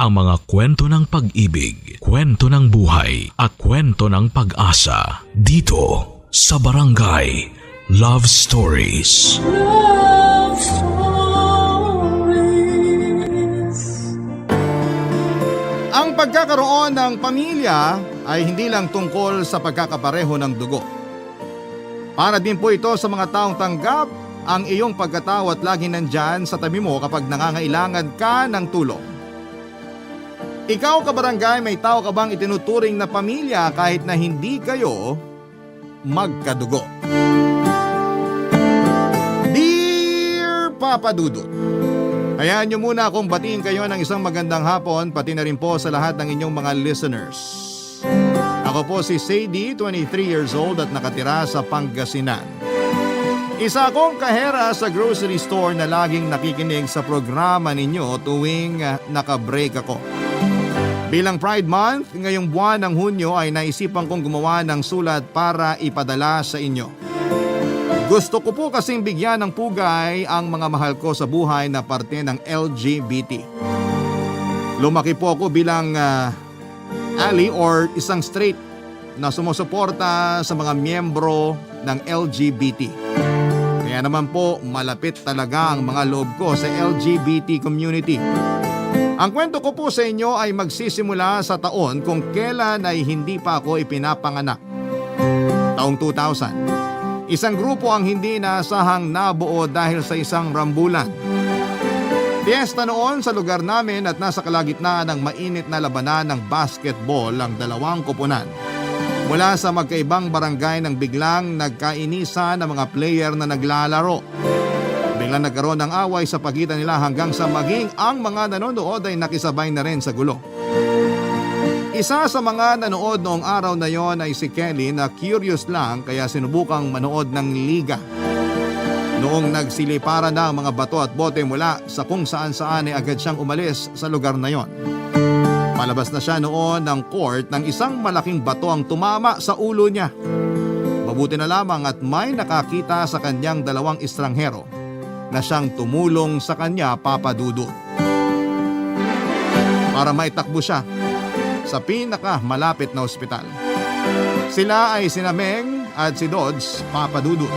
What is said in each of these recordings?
ang mga kwento ng pag-ibig, kwento ng buhay at kwento ng pag-asa dito sa Barangay Love Stories. Love Stories. Ang pagkakaroon ng pamilya ay hindi lang tungkol sa pagkakapareho ng dugo. Para din po ito sa mga taong tanggap ang iyong pagkatao at laging nandyan sa tabi mo kapag nangangailangan ka ng tulong. Ikaw kabarangay, may tao ka bang itinuturing na pamilya kahit na hindi kayo magkadugo? Dear Papa Dudut, hayaan niyo muna akong batiin kayo ng isang magandang hapon pati na rin po sa lahat ng inyong mga listeners. Ako po si Sadie, 23 years old at nakatira sa Pangasinan. Isa akong kahera sa grocery store na laging nakikinig sa programa ninyo tuwing naka-break ako. Bilang Pride Month, ngayong buwan ng Hunyo ay naisipan kong gumawa ng sulat para ipadala sa inyo. Gusto ko po kasing bigyan ng pugay ang mga mahal ko sa buhay na parte ng LGBT. Lumaki po ako bilang ally or isang straight na sumusuporta sa mga miyembro ng LGBT. Kaya naman po malapit talaga ang mga loob ko sa LGBT community. Ang kwento ko po sa inyo ay magsisimula sa taon kung kailan ay hindi pa ako ipinapanganak. Taong 2000. Isang grupo ang hindi inaasahang nabuo dahil sa isang rambulan. Fiesta noon sa lugar namin at nasa kalagitnaan ng mainit na labanan ng basketball ang dalawang koponan. Mula sa magkaibang barangay nang biglang nagkainisan ng mga player na naglalaro. Biglang nagkaroon ng away sa pagitan nila hanggang sa maging ang mga nanonood ay nakisabay na rin sa gulo. Isa sa mga nanood noong araw na yon ay si Kelly na curious lang kaya sinubukang manood ng liga. Noong nagsiliparan na ang mga bato at bote mula sa kung saan-saan ay agad siyang umalis sa lugar na yon. Palabas na siya noon ng court nang isang malaking bato ang tumama sa ulo niya. Mabuti na lamang at may nakakita sa kanyang dalawang estranghero na siyang tumulong sa kanya, Papa Dudut, para maitakbo siya sa pinaka malapit na ospital. Sila ay sina Meng at si Dodds, Papa Dudut.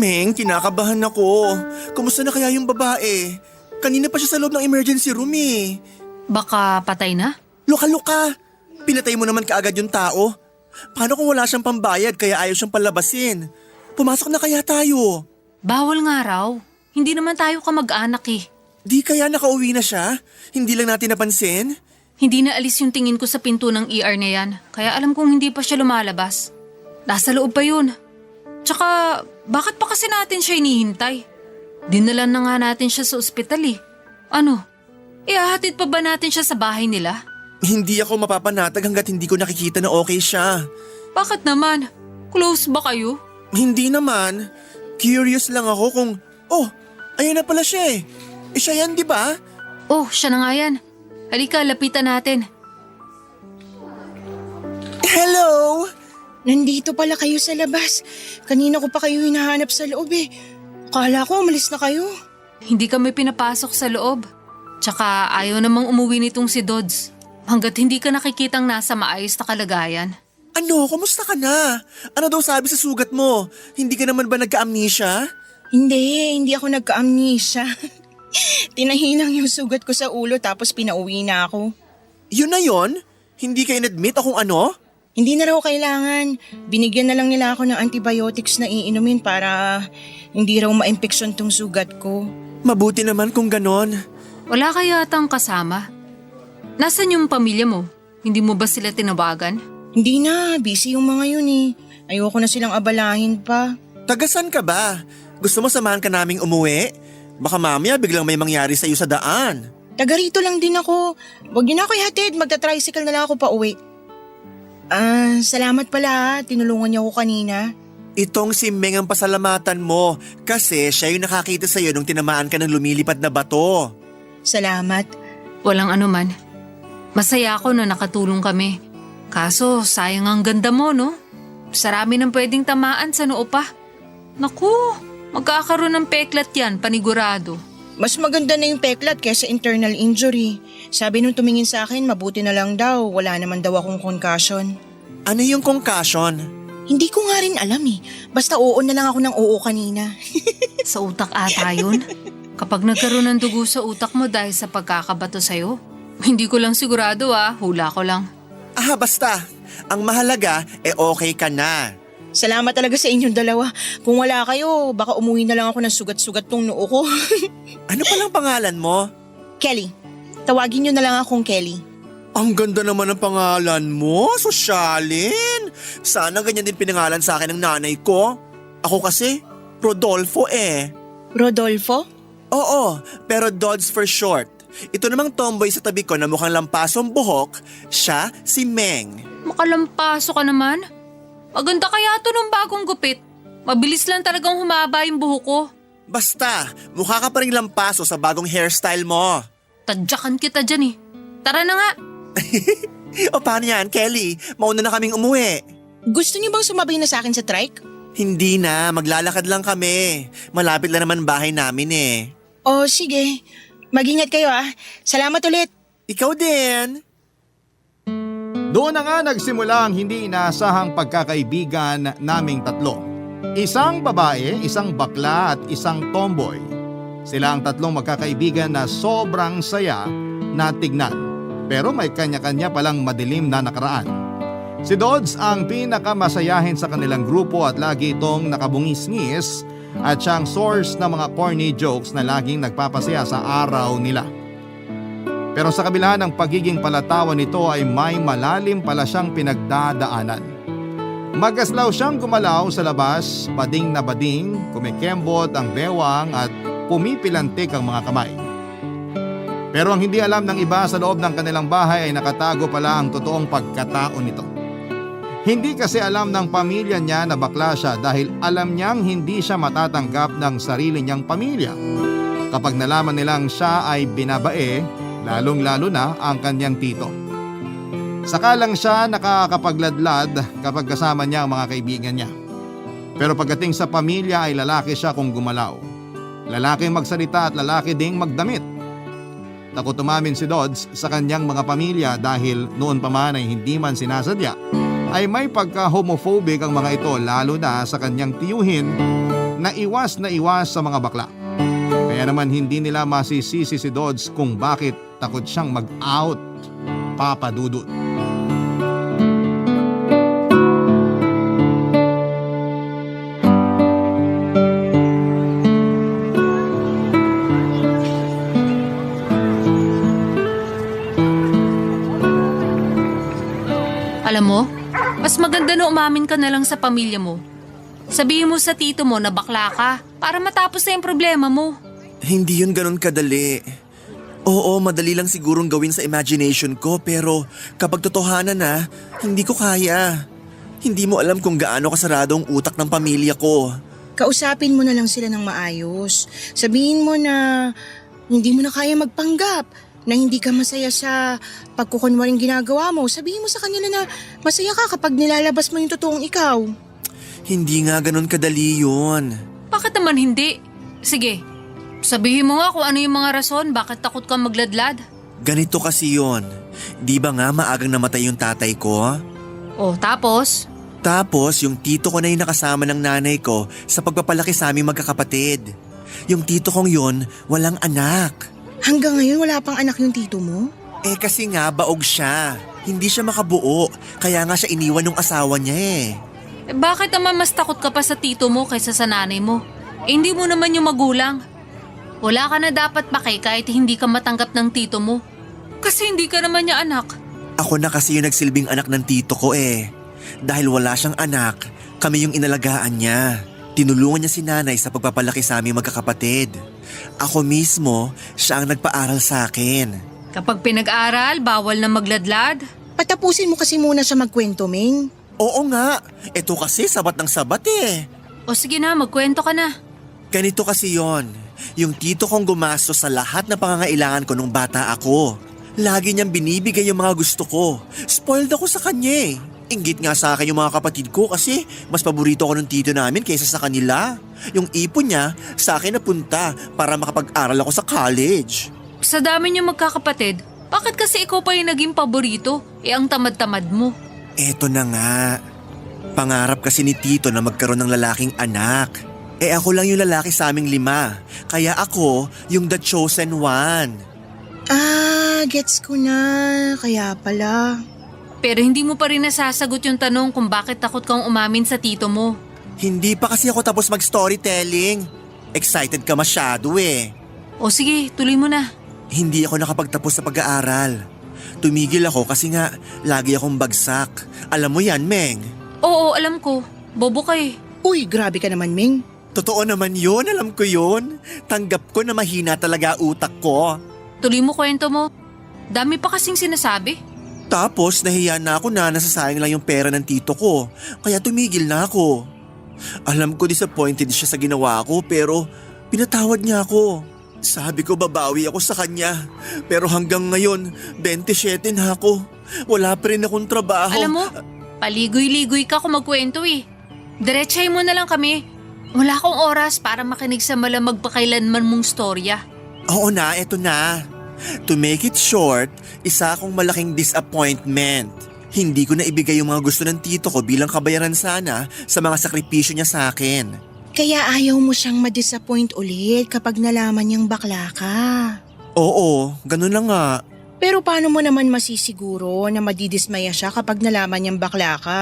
Meng, kinakabahan ako. Kumusta na kaya yung babae? Kanina pa siya sa loob ng emergency room eh. Baka patay na? Luka-luka. Pinatay mo naman kaagad yung tao. Paano kung wala siyang pambayad kaya ayaw siyang palabasin? Pumasok na kaya tayo? Bawal nga raw. Hindi naman tayo kamag-anak eh. Di kaya nakauwi na siya? Hindi lang natin napansin? Hindi na alis yung tingin ko sa pinto ng ER na yan. Kaya alam kong hindi pa siya lumalabas. Nasa loob pa yun. Tsaka, bakit pa kasi natin siya hinihintay? Dinalan na nga natin siya sa ospital eh. Ano? Ihahatid pa ba natin siya sa bahay nila? Hindi ako mapapanatag hanggat hindi ko nakikita na okay siya. Bakit naman? Close ba kayo? Hindi naman. Curious lang ako kung, oh, ayun na pala siya eh. Siya yan, di ba? Oh, siya na nga yan. Halika, lapitan natin. Hello! Nandito pala kayo sa labas. Kanina ko pa kayo hinahanap sa loob eh. Akala ko umalis na kayo. Hindi kami pinapasok sa loob. Tsaka ayaw namang umuwi nitong si Dodds. Hanggat hindi ka nakikitang nasa maayos na kalagayan. Ano? Kumusta ka na? Ano daw sabi sa sugat mo? Hindi ka naman ba nagka-amnesia? Hindi ako nagka-amnesia. Tinahinang yung sugat ko sa ulo tapos pinauwi na ako. Yun na yun? Hindi ka in-admit akong ano? Hindi na raw kailangan. Binigyan na lang nila ako ng antibiotics na iinumin para hindi raw ma-impeksyon tong sugat ko. Mabuti naman kung ganon. Wala kaya atang kasama? Nasaan yung pamilya mo? Hindi mo ba sila tinawagan? Hindi na, busy yung mga yun eh. Ayoko na silang abalahin pa. Tagasan ka ba? Gusto mo samahan ka naming umuwi? Baka mamaya biglang may mangyari sa iyo sa daan. Taga rito lang din ako. Huwag niyo na ako ihatid, magta-tricycle na lang ako pa uwi. Salamat pala ha. Tinulungan niyo ako kanina. Itong si Meng ang pasalamatan mo kasi siya yung nakakita sa'yo nung tinamaan ka ng lumilipad na bato. Salamat. Walang anuman. Masaya ako na nakatulong kami. Kaso sayang ang ganda mo, no? Sarami ng pwedeng tamaan sa noo pa. Naku, magkakaroon ng peklat yan, panigurado. Mas maganda na yung peklat kaysa internal injury. Sabi nung tumingin sa akin, mabuti na lang daw. Wala naman daw akong concussion. Ano yung concussion? Hindi ko nga rin alam eh. Basta oo na lang ako ng oo kanina. Sa utak ata yun. Kapag nagkaroon ng dugo sa utak mo dahil sa pagkakabato sa'yo, hindi ko lang sigurado hula ko lang. Basta. Ang mahalaga, okay ka na. Salamat talaga sa inyong dalawa. Kung wala kayo, baka umuwi na lang ako ng sugat-sugat tong noo ko. Ano palang pangalan mo? Kelly. Tawagin niyo na lang akong Kelly. Ang ganda naman ng pangalan mo, sosyalin. Sana ganyan din pinangalan sa akin ng nanay ko. Ako kasi, Rodolfo Rodolfo? Oo, pero Dodds for short. Ito namang tomboy sa tabi ko na mukhang lampasong buhok, siya si Meng. Makalampaso ka naman. Maganda kaya to nung bagong gupit. Mabilis lang talagang humaba yung buhok ko. Basta, mukha ka pa rin lampaso sa bagong hairstyle mo. Tadyakan kita dyan eh. Tara na nga. O paano yan, Kelly? Mauna na kaming umuwi. Gusto niyo bang sumabay na sa akin sa trike? Hindi na, maglalakad lang kami. Malapit lang naman bahay namin O sige. Mag-ingat kayo Salamat ulit. Ikaw din. Doon na nga nagsimula ang hindi inaasahang pagkakaibigan naming tatlo. Isang babae, isang bakla at isang tomboy. Sila ang tatlong magkakaibigan na sobrang saya na tignan. Pero may kanya-kanya palang madilim na nakaraan. Si Dodds ang pinakamasayahin sa kanilang grupo at lagi itong nakabungis-ngis at siyang source ng mga corny jokes na laging nagpapasaya sa araw nila. Pero sa kabila ng pagiging palatawa nito ay may malalim pala siyang pinagdadaanan. Magaslaw siyang gumalaw sa labas, bading na bading, kumikembot ang bewang at pumipilantik ang mga kamay. Pero ang hindi alam ng iba sa loob ng kanilang bahay ay nakatago pala ang totoong pagkatao nito. Hindi kasi alam ng pamilya niya na bakla siya dahil alam niyang hindi siya matatanggap ng sarili niyang pamilya. Kapag nalaman nilang siya ay binabae, lalong-lalo na ang kanyang tito. Saka lang siya nakakapagladlad kapag kasama niya ang mga kaibigan niya. Pero pagdating sa pamilya ay lalaki siya kung gumalaw. Lalaki magsalita at lalaki ding magdamit. Takot umamin si Dodds sa kanyang mga pamilya dahil noon pa man ay hindi man sinasadya, ay may pagka-homophobic ang mga ito lalo na sa kanyang tiyuhin na iwas sa mga bakla. Kaya naman hindi nila masisisi si Dodds kung bakit takot siyang mag-out, Papa Dudut. Alam mo, mas maganda na umamin ka na lang sa pamilya mo. Sabihin mo sa tito mo na bakla ka para matapos na yung problema mo. Hindi yun ganun kadali. Oo, madali lang sigurong gawin sa imagination ko pero kapag totohanan na, hindi ko kaya. Hindi mo alam kung gaano kasarado ang utak ng pamilya ko. Kausapin mo na lang sila ng maayos. Sabihin mo na hindi mo na kaya magpanggap, na hindi ka masaya sa pagkukunwaring ginagawa mo. Sabihin mo sa kanila na masaya ka kapag nilalabas mo yung totoong ikaw. Hindi nga ganun kadali yun. Bakit naman hindi? Sige, sabihin mo nga kung ano yung mga rason bakit takot kang magladlad. Ganito kasi yun. Di ba nga maagang namatay yung tatay ko? O tapos? Tapos yung tito ko na yung nakasama ng nanay ko sa pagpapalaki sa aming magkakapatid. Yung tito kong yun, walang anak. Hanggang ngayon wala pang anak yung tito mo? Kasi nga baog siya. Hindi siya makabuo, kaya nga siya iniwan ng asawa niya Bakit naman mas takot ka pa sa tito mo kaysa sa nanay mo? Hindi mo naman yung magulang. Wala ka na dapat pake kahit hindi ka matanggap ng tito mo. Kasi hindi ka naman niya anak. Ako na kasi yung nagsilbing anak ng tito ko Dahil wala siyang anak, kami yung inalagaan niya. Tinulungan niya si nanay sa pagpapalaki sa aming magkakapatid. Ako mismo, siya ang nagpaaral sa akin. Kapag pinag-aral, bawal na magladlad. Patapusin mo kasi muna siya magkwento, Ming. Oo nga, ito kasi sabat ng sabat eh. O sige na, magkwento ka na. Ganito kasi yon. Yung tito kong gumastos sa lahat na pangangailangan ko nung bata ako. Lagi niyang binibigay yung mga gusto ko. Spoiled ako sa kanya eh. Inggit nga sa akin yung mga kapatid ko kasi mas paborito ko ng tito namin kaysa sa kanila. Yung ipon niya sa akin napunta para makapag-aral ako sa college. Sa dami niyo magkakapatid, bakit kasi ikaw pa yung naging paborito? Ang tamad-tamad mo. Eto na nga. Pangarap kasi ni tito na magkaroon ng lalaking anak. Ako lang yung lalaki sa aming 5. Kaya ako yung the chosen one. Gets ko na. Kaya pala. Pero hindi mo pa rin nasasagot yung tanong kung bakit takot kang umamin sa tito mo. Hindi pa kasi ako tapos mag-storytelling. Excited ka masyado eh. O sige, tuloy mo na. Hindi ako nakapagtapos sa pag-aaral. Tumigil ako kasi nga lagi akong bagsak. Alam mo yan, Meng. Oo, alam ko. Bobo ka eh. Uy, grabe ka naman, Ming. Totoo naman yun, alam ko yun. Tanggap ko na mahina talaga utak ko. Tuloy mo kwento mo. Dami pa kasing sinasabi. Tapos nahiya na ako na nasasayang lang yung pera ng tito ko. Kaya tumigil na ako. Alam ko disappointed siya sa ginawa ko pero pinatawad niya ako. Sabi ko babawi ako sa kanya. Pero hanggang ngayon, 27 na ako. Wala pa rin akong trabaho. Alam mo, paligoy-ligoy ka kung magkwento eh. Diretsahin mo na lang kami. Wala akong oras para makinig sa malamag pa kailanman mong storya. Oo na, eto na. To make it short, isa akong malaking disappointment. Hindi ko na ibigay yung mga gusto ng tito ko bilang kabayaran sana sa mga sakripisyo niya sa akin. Kaya ayaw mo siyang ma-disappoint ulit kapag nalaman niyang bakla ka. Oo, ganun lang nga. Pero paano mo naman masisiguro na madidismaya siya kapag nalaman niyang bakla ka?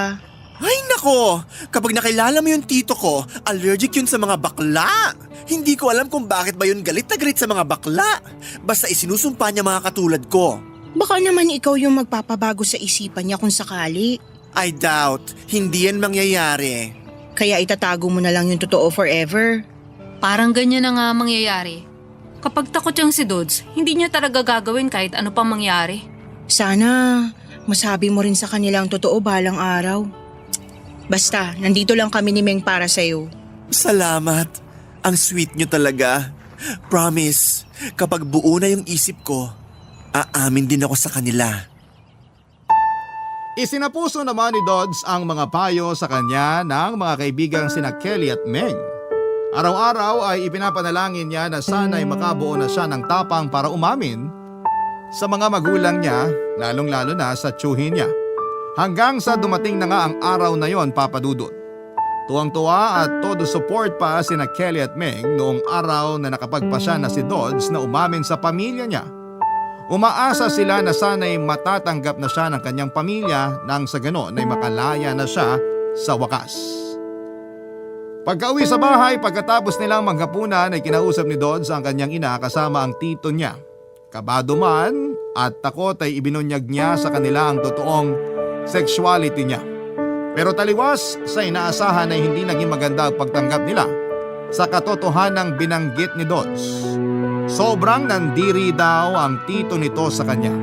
Ay nako, kapag nakilala mo yung tito ko, allergic yun sa mga bakla. Hindi ko alam kung bakit ba yun galit na galit sa mga bakla. Basta isinusumpa niya mga katulad ko. Baka naman ikaw yung magpapabago sa isipan niya kung sakali. I doubt, hindi yan mangyayari. Kaya itatago mo na lang yung totoo forever. Parang ganyan na nga mangyayari. Kapag takot yung si Dodds, hindi niya talaga gagawin kahit ano pang mangyari. Sana masabi mo rin sa kanila ang totoo balang araw. Basta, nandito lang kami ni Meng para sa'yo. Salamat. Ang sweet nyo talaga. Promise, kapag buo na yung isip ko, aamin din ako sa kanila. Isinapuso naman ni Dodds ang mga payo sa kanya ng mga kaibigang sina Kelly at Meng. Araw-araw ay ipinapanalangin niya na sana'y makabuo na siya ng tapang para umamin sa mga magulang niya, lalong-lalo na sa tiyuhin niya. Hanggang sa dumating na nga ang araw na yon, Papa Dudut. Tuwang-tuwa at todo support pa sina Kelly at Meng noong araw na nakapagpasya na si Dodds na umamin sa pamilya niya. Umaasa sila na sana'y matatanggap na siya ng kanyang pamilya nang sa ganon ay makalaya na siya sa wakas. Pagka-uwi sa bahay, pagkatapos nilang maghapunan ay kinausap ni Dodds ang kanyang ina kasama ang tito niya. Kabado man at takot ay ibinunyag niya sa kanila ang totoong sexuality niya. Pero taliwas sa inaasahan ay hindi naging maganda ang pagtanggap nila sa katotohanang binanggit ni Dodds. Sobrang nandiri daw ang tito nito sa kanya.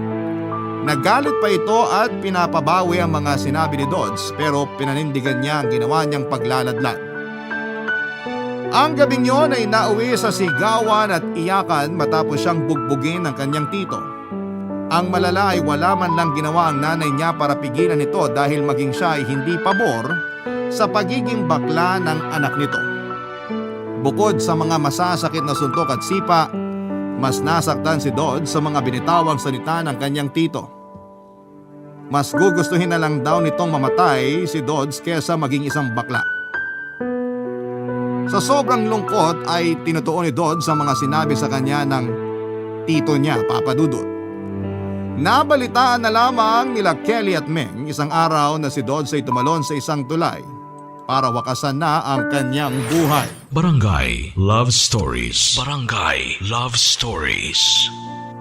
Nagalit pa ito at pinapabawi ang mga sinabi ni Dodds pero pinanindigan niya ang ginawa niyang paglaladlad. Ang gabing yon ay nauwi sa sigawan at iyakan matapos siyang bugbugin ng kanyang tito. Ang malala ay wala man lang ginawa ang nanay niya para pigilan ito dahil maging siya ay hindi pabor sa pagiging bakla ng anak nito. Bukod sa mga masasakit na suntok at sipa, mas nasaktan si Dodds sa mga binitawang salita ng kanyang tito. Mas gugustuhin na lang daw nitong mamatay si Dodds kesa maging isang bakla. Sa sobrang lungkot ay tinutuon ni Dodds ang mga sinabi sa kanya ng tito niya, Papa Dudut. Nabalitaan na lamang nila Kelly at Meng isang araw na si Dodds ay tumalon sa isang tulay para wakasan na ang kanyang buhay. Barangay Love Stories. Barangay Love Stories.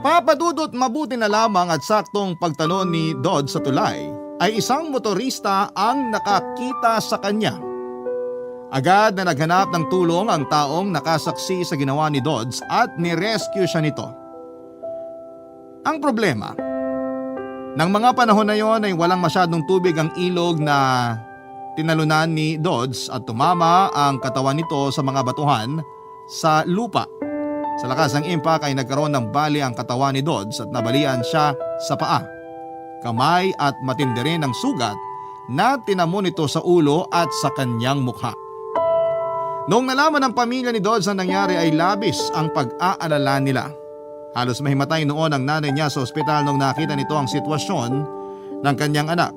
Papa Dudut, mabuti na lamang at saktong pagtalon ni Dodds sa tulay ay isang motorista ang nakakita sa kanya. Agad na naghanap ng tulong ang taong nakasaksi sa ginawa ni Dodds at nirescue siya nito. Ang problema, nang mga panahon na yon ay walang masyadong tubig ang ilog na tinalunan ni Dodds at tumama ang katawan nito sa mga batuhan sa lupa. Sa lakas ng impact ay nagkaroon ng bali ang katawan ni Dodds at nabalian siya sa paa, kamay at matindi rin ang sugat na tinamo nito sa ulo at sa kanyang mukha. Noong nalaman ng pamilya ni Dodds ang nangyari ay labis ang pag-aalala nila. Halos mahimatay noon ang nanay niya sa ospital nung nakita nito ang sitwasyon ng kanyang anak.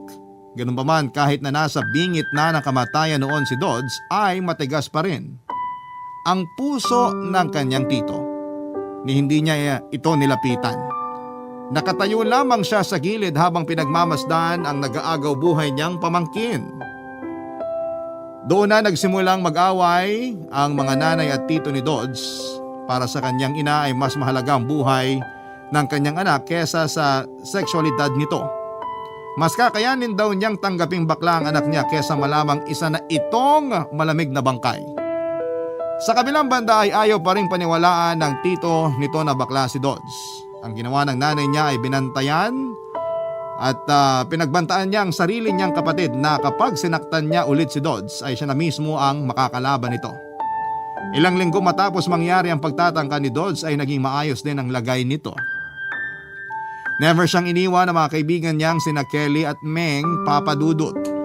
Ganun pa man, kahit na nasa bingit na ng kamatayan noon si Dodds ay matigas pa rin ang puso ng kanyang tito ni hindi niya ito nilapitan. Nakatayo lamang siya sa gilid habang pinagmamasdan ang nag-aagaw buhay niyang pamangkin. Doon na nagsimulang mag-away ang mga nanay at tito ni Dodds. Para sa kanyang ina ay mas mahalaga ang buhay ng kanyang anak kesa sa sexualidad nito. Mas kakayanin daw niyang tanggaping bakla ang anak niya kesa malamang isa na itong malamig na bangkay. Sa kabilang banda ay ayaw pa rin paniwalaan ng tito nito na bakla si Dodds. Ang ginawa ng nanay niya ay binantayan at pinagbantaan niya ang sarili niyang kapatid na kapag sinaktan niya ulit si Dodds ay siya na mismo ang makakalaban nito. Ilang linggo matapos mangyari ang pagtatangka ni Dodds ay naging maayos din ang lagay nito. Never siyang iniwan ng mga kaibigan niyang sina Kelly at Meng Papadudut.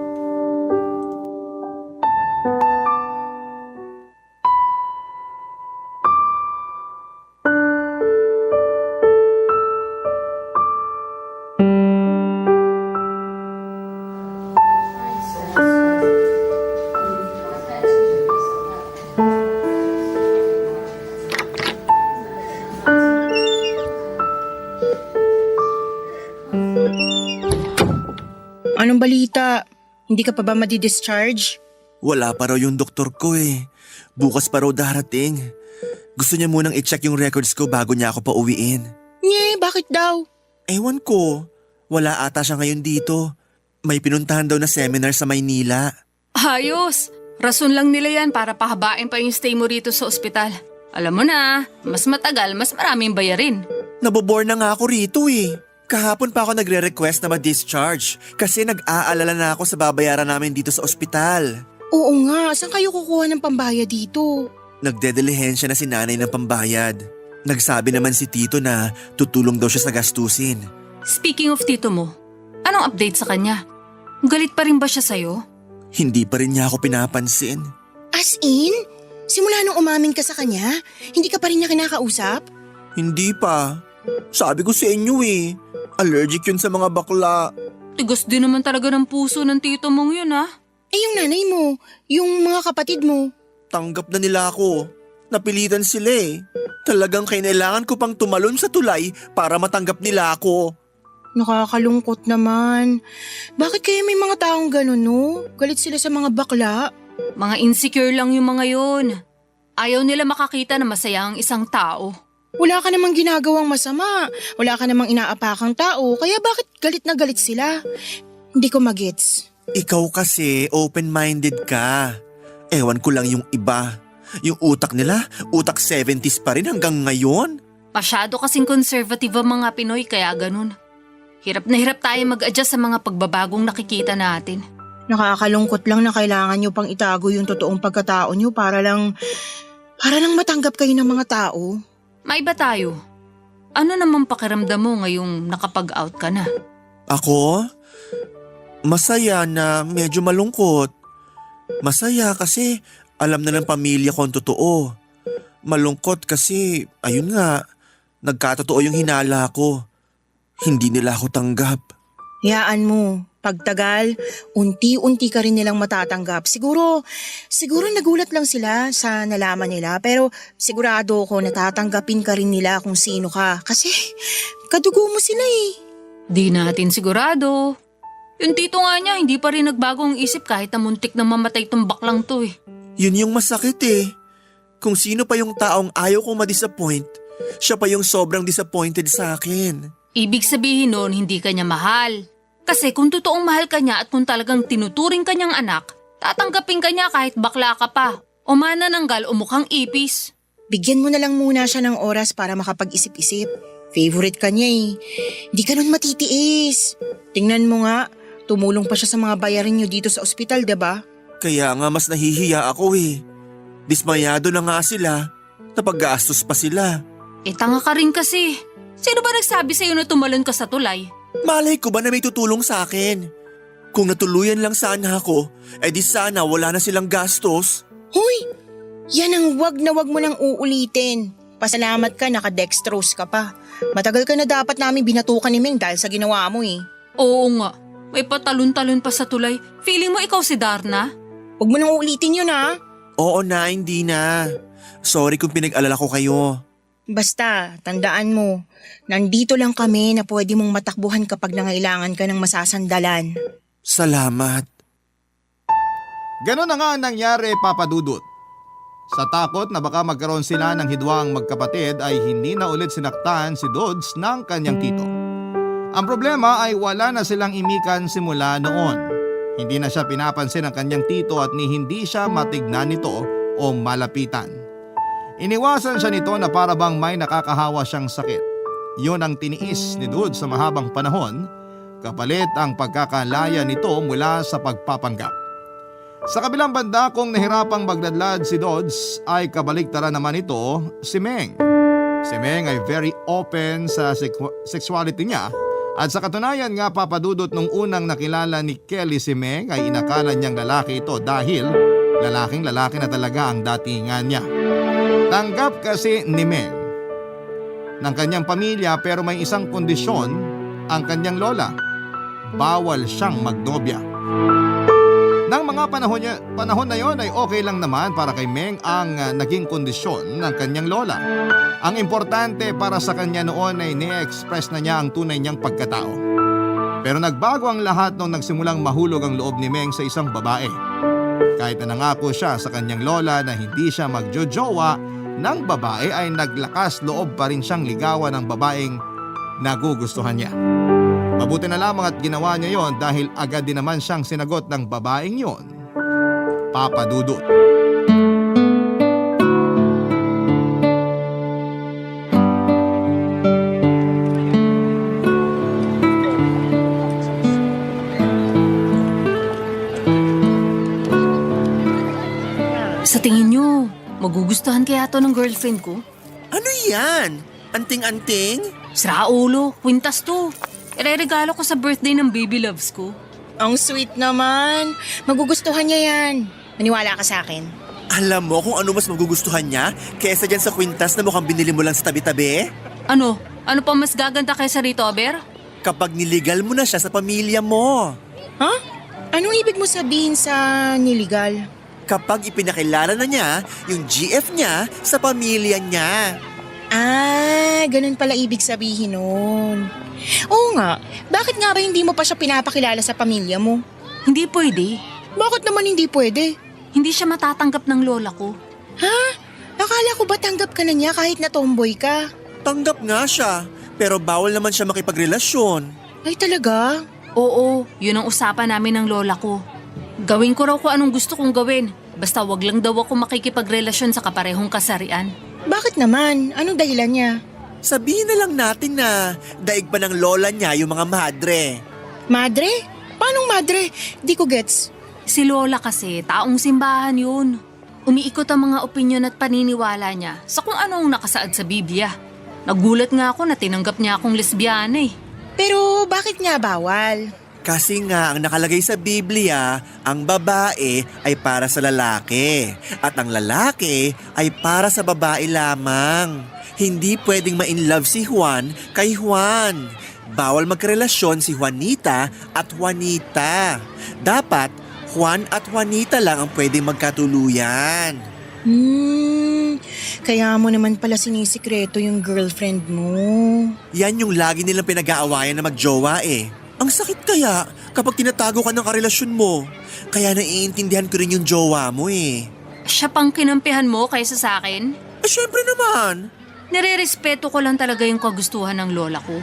Anong balita? Hindi ka pa ba madi-discharge? Wala pa raw yung doktor ko eh. Bukas pa raw darating. Gusto niya munang i-check yung records ko bago niya ako pauwiin. Nye, bakit daw? Ewan ko. Wala ata siya ngayon dito. May pinuntahan daw na seminar sa Maynila. Ayos! Rason lang nila yan para pahabain pa yung stay mo rito sa ospital. Alam mo na, mas matagal, mas maraming bayarin. Nabobore na nga ako rito eh. Kahapon pa ako nagre-request na ma-discharge kasi nag-aalala na ako sa babayaran namin dito sa ospital. Oo nga, saan kayo kukuha ng pambaya dito? Nagdedelihensya na si nanay ng pambayad. Nagsabi naman si tito na tutulong daw siya sa gastusin. Speaking of tito mo, anong update sa kanya? Galit pa rin ba siya sa'yo? Hindi pa rin niya ako pinapansin. As in? Simula nung umamin ka sa kanya, hindi ka pa rin niya kinakausap? Hindi pa. Sabi ko sa inyo eh. Allergic yun sa mga bakla. Tigas din naman talaga ng puso ng tito mong yun ah. Eh yung nanay mo, yung mga kapatid mo. Tanggap na nila ako. Napilitan sila eh. Talagang kailangan ko pang tumalon sa tulay para matanggap nila ako. Nakakalungkot naman. Bakit kaya may mga taong ganun no? Galit sila sa mga bakla. Mga insecure lang yung mga yun. Ayaw nila makakita na masaya ang isang tao. Wala ka namang ginagawang masama. Wala ka namang inaapakang tao. Kaya bakit galit na galit sila? Hindi ko magets. Ikaw kasi open-minded ka. Ewan ko lang yung iba. Yung utak nila, utak 70s pa rin hanggang ngayon. Masyado kasing conservative ang mga Pinoy kaya ganun. Hirap na hirap tayo mag-adjust sa mga pagbabagong nakikita natin. Nakakalungkot lang na kailangan nyo pang itago yung totoong pagkatao nyo para lang matanggap kayo ng mga tao. Maiba tayo. Ano naman pakiramdam mo ngayong nakapag-out ka na? Ako? Masaya na medyo malungkot. Masaya kasi alam na ng pamilya ko ang totoo. Malungkot kasi, ayun nga, nagkatotoo yung hinala ko. Hindi nila ako tanggap. Hayaan mo. Pagtagal, unti-unti ka rin nilang matatanggap. Siguro nagulat lang sila sa nalaman nila pero sigurado ko natatanggapin ka rin nila kung sino ka. Kasi kadugo mo sila eh. Di natin sigurado. Yung tito nga niya, hindi pa rin nagbagong isip kahit na muntik na mamatay tong baklang to eh. Yun yung masakit eh. Kung sino pa yung taong ayaw kong ma-disappoint, siya pa yung sobrang disappointed sa akin. Ibig sabihin nun, hindi ka niya mahal. Kasi kung totoong mahal ka niya at kung talagang tinuturing ka niyang anak, Tatanggapin ka niya kahit bakla ka pa. O manananggal o mukhang ipis. Bigyan mo na lang muna siya ng oras para makapag-isip-isip. Favorite ka niya eh. Hindi ka nun matitiis. Tingnan mo nga, tumulong pa siya sa mga bayarin niyo dito sa ospital, diba? Kaya nga mas nahihiya ako eh. Dismayado na nga sila. Napaggastos pa sila. Tanga ka rin kasi. Sino ba nagsabi sa'yo na tumalon ka sa tulay? Malay ko ba na may tutulong sa akin? Kung natuluyan lang sana ako, di sana wala na silang gastos. Hoy! Yan ang wag na wag mo nang uulitin. Pasalamat ka, nakadextrose ka pa. Matagal ka na dapat namin binatukan ni Meng dahil sa ginawa mo eh. Oo nga. May patalon-talon pa sa tulay. Feeling mo ikaw si Darna? Huwag mo nang uulitin yun ha. Oo na, hindi na. Sorry kung pinag-alala ko kayo. Basta, tandaan mo, nandito lang kami na pwede mong matakbuhan kapag nangailangan ka ng masasandalan. Salamat. Ganon na nga ang nangyari, Papa Dudut. Sa takot na baka magkaroon sila ng hidwang magkapatid ay hindi na ulit sinaktan si Dodds ng kanyang tito. Ang problema ay wala na silang imikan simula noon. Hindi na siya pinapansin ng kanyang tito at ni hindi siya matignan nito o malapitan. Iniwasan siya nito na para bang may nakakahawa siyang sakit. Yun ang tiniis ni Dodds sa mahabang panahon, kapalit ang pagkakalaya nito mula sa pagpapanggap. Sa kabilang banda, kung nahirapang magladlad si Dodds ay kabaliktaran naman ito si Meng. Si Meng ay very open sa sexuality niya at sa katunayan nga, Papa Dudut, nung unang nakilala ni Kelly si Meng ay inakala niyang lalaki ito dahil lalaking-lalaki na talaga ang datingan niya. Tanggap kasi ni Meng ng kanyang pamilya pero may isang kondisyon ang kanyang lola. Bawal siyang magnobya. Nang mga panahon na yon ay okay lang naman para kay Meng ang naging kondisyon ng kanyang lola. Ang importante para sa kanya noon ay ni-express na niya ang tunay niyang pagkatao. Pero nagbago ang lahat nung nagsimulang mahulog ang loob ni Meng sa isang babae. Kahit na nangako siya sa kanyang lola na hindi siya magjojowa ng babae ay naglakas loob pa rin siyang ligawan ng babaeng nagugustuhan niya. Mabuti na lamang at ginawa niya yon dahil agad din naman siyang sinagot ng babaeng yon, Papa Dudut. Sa tingin nyo, magugustuhan kaya to ng girlfriend ko? Ano yan? Anting-anting? Sira ulo, kwintas to. Ireregalo ko sa birthday ng baby loves ko. Ang sweet naman. Magugustuhan niya yan. Maniwala ka sa akin. Alam mo kung ano mas magugustuhan niya kesa dyan sa kwintas na mukhang binili mo lang sa tabi-tabi? Ano? Ano pa mas gaganda kaysa rito, Aber? Kapag niligal mo na siya sa pamilya mo. Ha? Anong ibig mo sabihin sa niligal? Kapag ipinakilala na niya yung GF niya sa pamilya niya. Ganun pala ibig sabihin nun. Oo nga, bakit nga ba hindi mo pa siya pinapakilala sa pamilya mo? Hindi pwede. Bakit naman hindi pwede? Hindi siya matatanggap ng lola ko. Ha? Akala ko ba tanggap ka na niya kahit na tomboy ka? Tanggap nga siya, pero bawal naman siya makipagrelasyon. Ay talaga? Oo, yun ang usapan namin ng lola ko. Gawin ko raw kung anong gusto kong gawin. Basta wag lang daw ako makikipagrelasyon sa kaparehong kasarian. Bakit naman? Anong dahilan niya? Sabihin na lang natin na daig pa ng lola niya yung mga madre. Madre? Paanong madre? Di ko gets. Si lola kasi, taong simbahan yun. Umiikot ang mga opinyon at paniniwala niya sa kung anong nakasaad sa Biblia. Nagulat nga ako na tinanggap niya akong lesbiana eh. Pero bakit nga bawal? Kasi nga ang nakalagay sa Biblia, ang babae ay para sa lalaki at ang lalaki ay para sa babae lamang. Hindi pwedeng ma-inlove si Juan kay Juan. Bawal magkarelasyon si Juanita at Juanita. Dapat Juan at Juanita lang ang pwedeng magkatuluyan. Kaya mo naman pala sinisikreto yung girlfriend mo. Yan yung lagi nilang pinag-aawayan na magjowa eh. Ang sakit kaya kapag tinatago ka ng karelasyon mo. Kaya naiintindihan ko rin yung jowa mo eh. Siya pang kinampihan mo kaysa sa akin? Syempre naman. Nire-respeto ko lang talaga yung kagustuhan ng lola ko.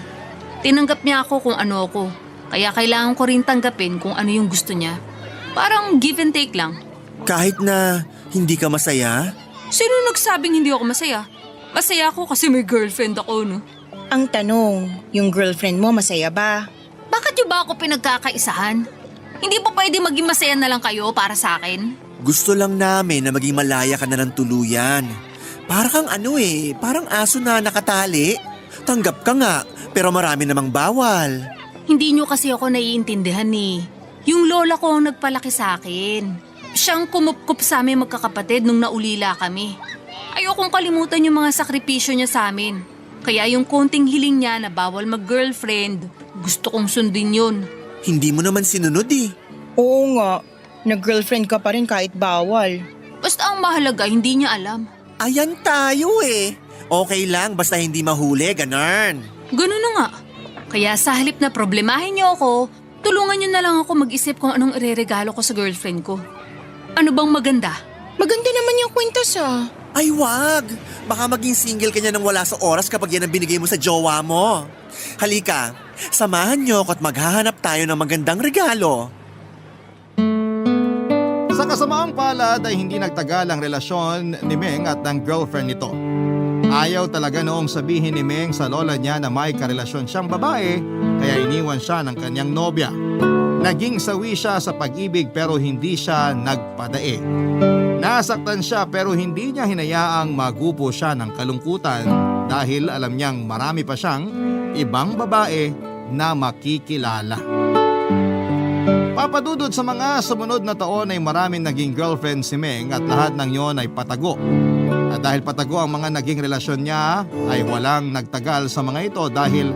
Tinanggap niya ako kung ano ako. Kaya kailangan ko rin tanggapin kung ano yung gusto niya. Parang give and take lang. Kahit na hindi ka masaya? Sino nagsabing hindi ako masaya? Masaya ako kasi may girlfriend ako, no? Ang tanong, yung girlfriend mo masaya ba? Bakit yung ba ako pinagkakaisahan? Hindi pa pwede maging masaya na lang kayo para sa akin? Gusto lang namin na maging malaya ka na ng tuluyan. Parang parang aso na nakatali. Tanggap ka nga, pero marami namang bawal. Hindi nyo kasi ako naiintindihan eh. Yung lola ko ang nagpalaki sa akin. Siyang kumupkup sa amin magkakapatid nung naulila kami. Ayokong kalimutan yung mga sakripisyo niya sa amin. Kaya yung konting hiling niya na bawal mag-girlfriend, gusto kong sundin yun. Hindi mo naman sinunod eh. Oo nga, nag-girlfriend ka pa rin kahit bawal. Basta ang mahalaga, hindi niya alam. Ayan tayo eh. Okay lang, basta hindi mahuli, ganun. Ganun na nga. Kaya sa halip na problemahin niyo ako, tulungan niyo na lang ako mag-isip kung anong ireregalo ko sa girlfriend ko. Ano bang maganda? Maganda naman yung kwintas ah. Ay wag! Baka maging single ka niya nang wala sa oras kapag yan ang binigay mo sa jowa mo. Halika, samahan niyo ako at maghahanap tayo ng magandang regalo. Sa kasamaang palad ay hindi nagtagal ang relasyon ni Meng at ng girlfriend nito. Ayaw talaga noong sabihin ni Meng sa lola niya na may karelasyon siyang babae, kaya iniwan siya ng kanyang nobya. Naging sawi siya sa pag-ibig pero hindi siya nagpadae. Nasaktan siya pero hindi niya hinayaang magupo siya ng kalungkutan dahil alam niyang marami pa siyang ibang babae na makikilala. Papadudod sa mga sumunod na taon ay maraming naging girlfriend si Meng at lahat ng yon ay patago. At dahil patago ang mga naging relasyon niya ay walang nagtagal sa mga ito dahil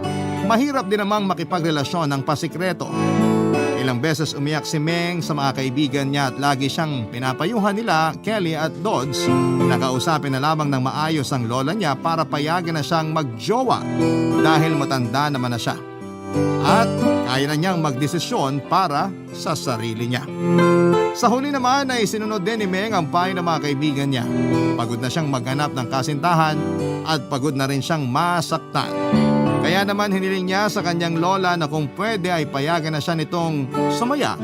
mahirap din namang makipagrelasyon ng pasikreto. Ilang beses umiyak si Meng sa mga kaibigan niya at lagi siyang pinapayuhan nila Kelly at Dodds na kausapin na lamang ng maayos ang lola niya para payagan na siyang magjowa dahil matanda naman na siya. At kaya na niyang magdesisyon para sa sarili niya. Sa huli naman ay sinunod din ni Meng ang payo ng mga kaibigan niya. Pagod na siyang maghanap ng kasintahan at pagod na rin siyang masaktan. Kaya naman hiniling niya sa kanyang lola na kung pwede ay payagan na siya nitong sumaya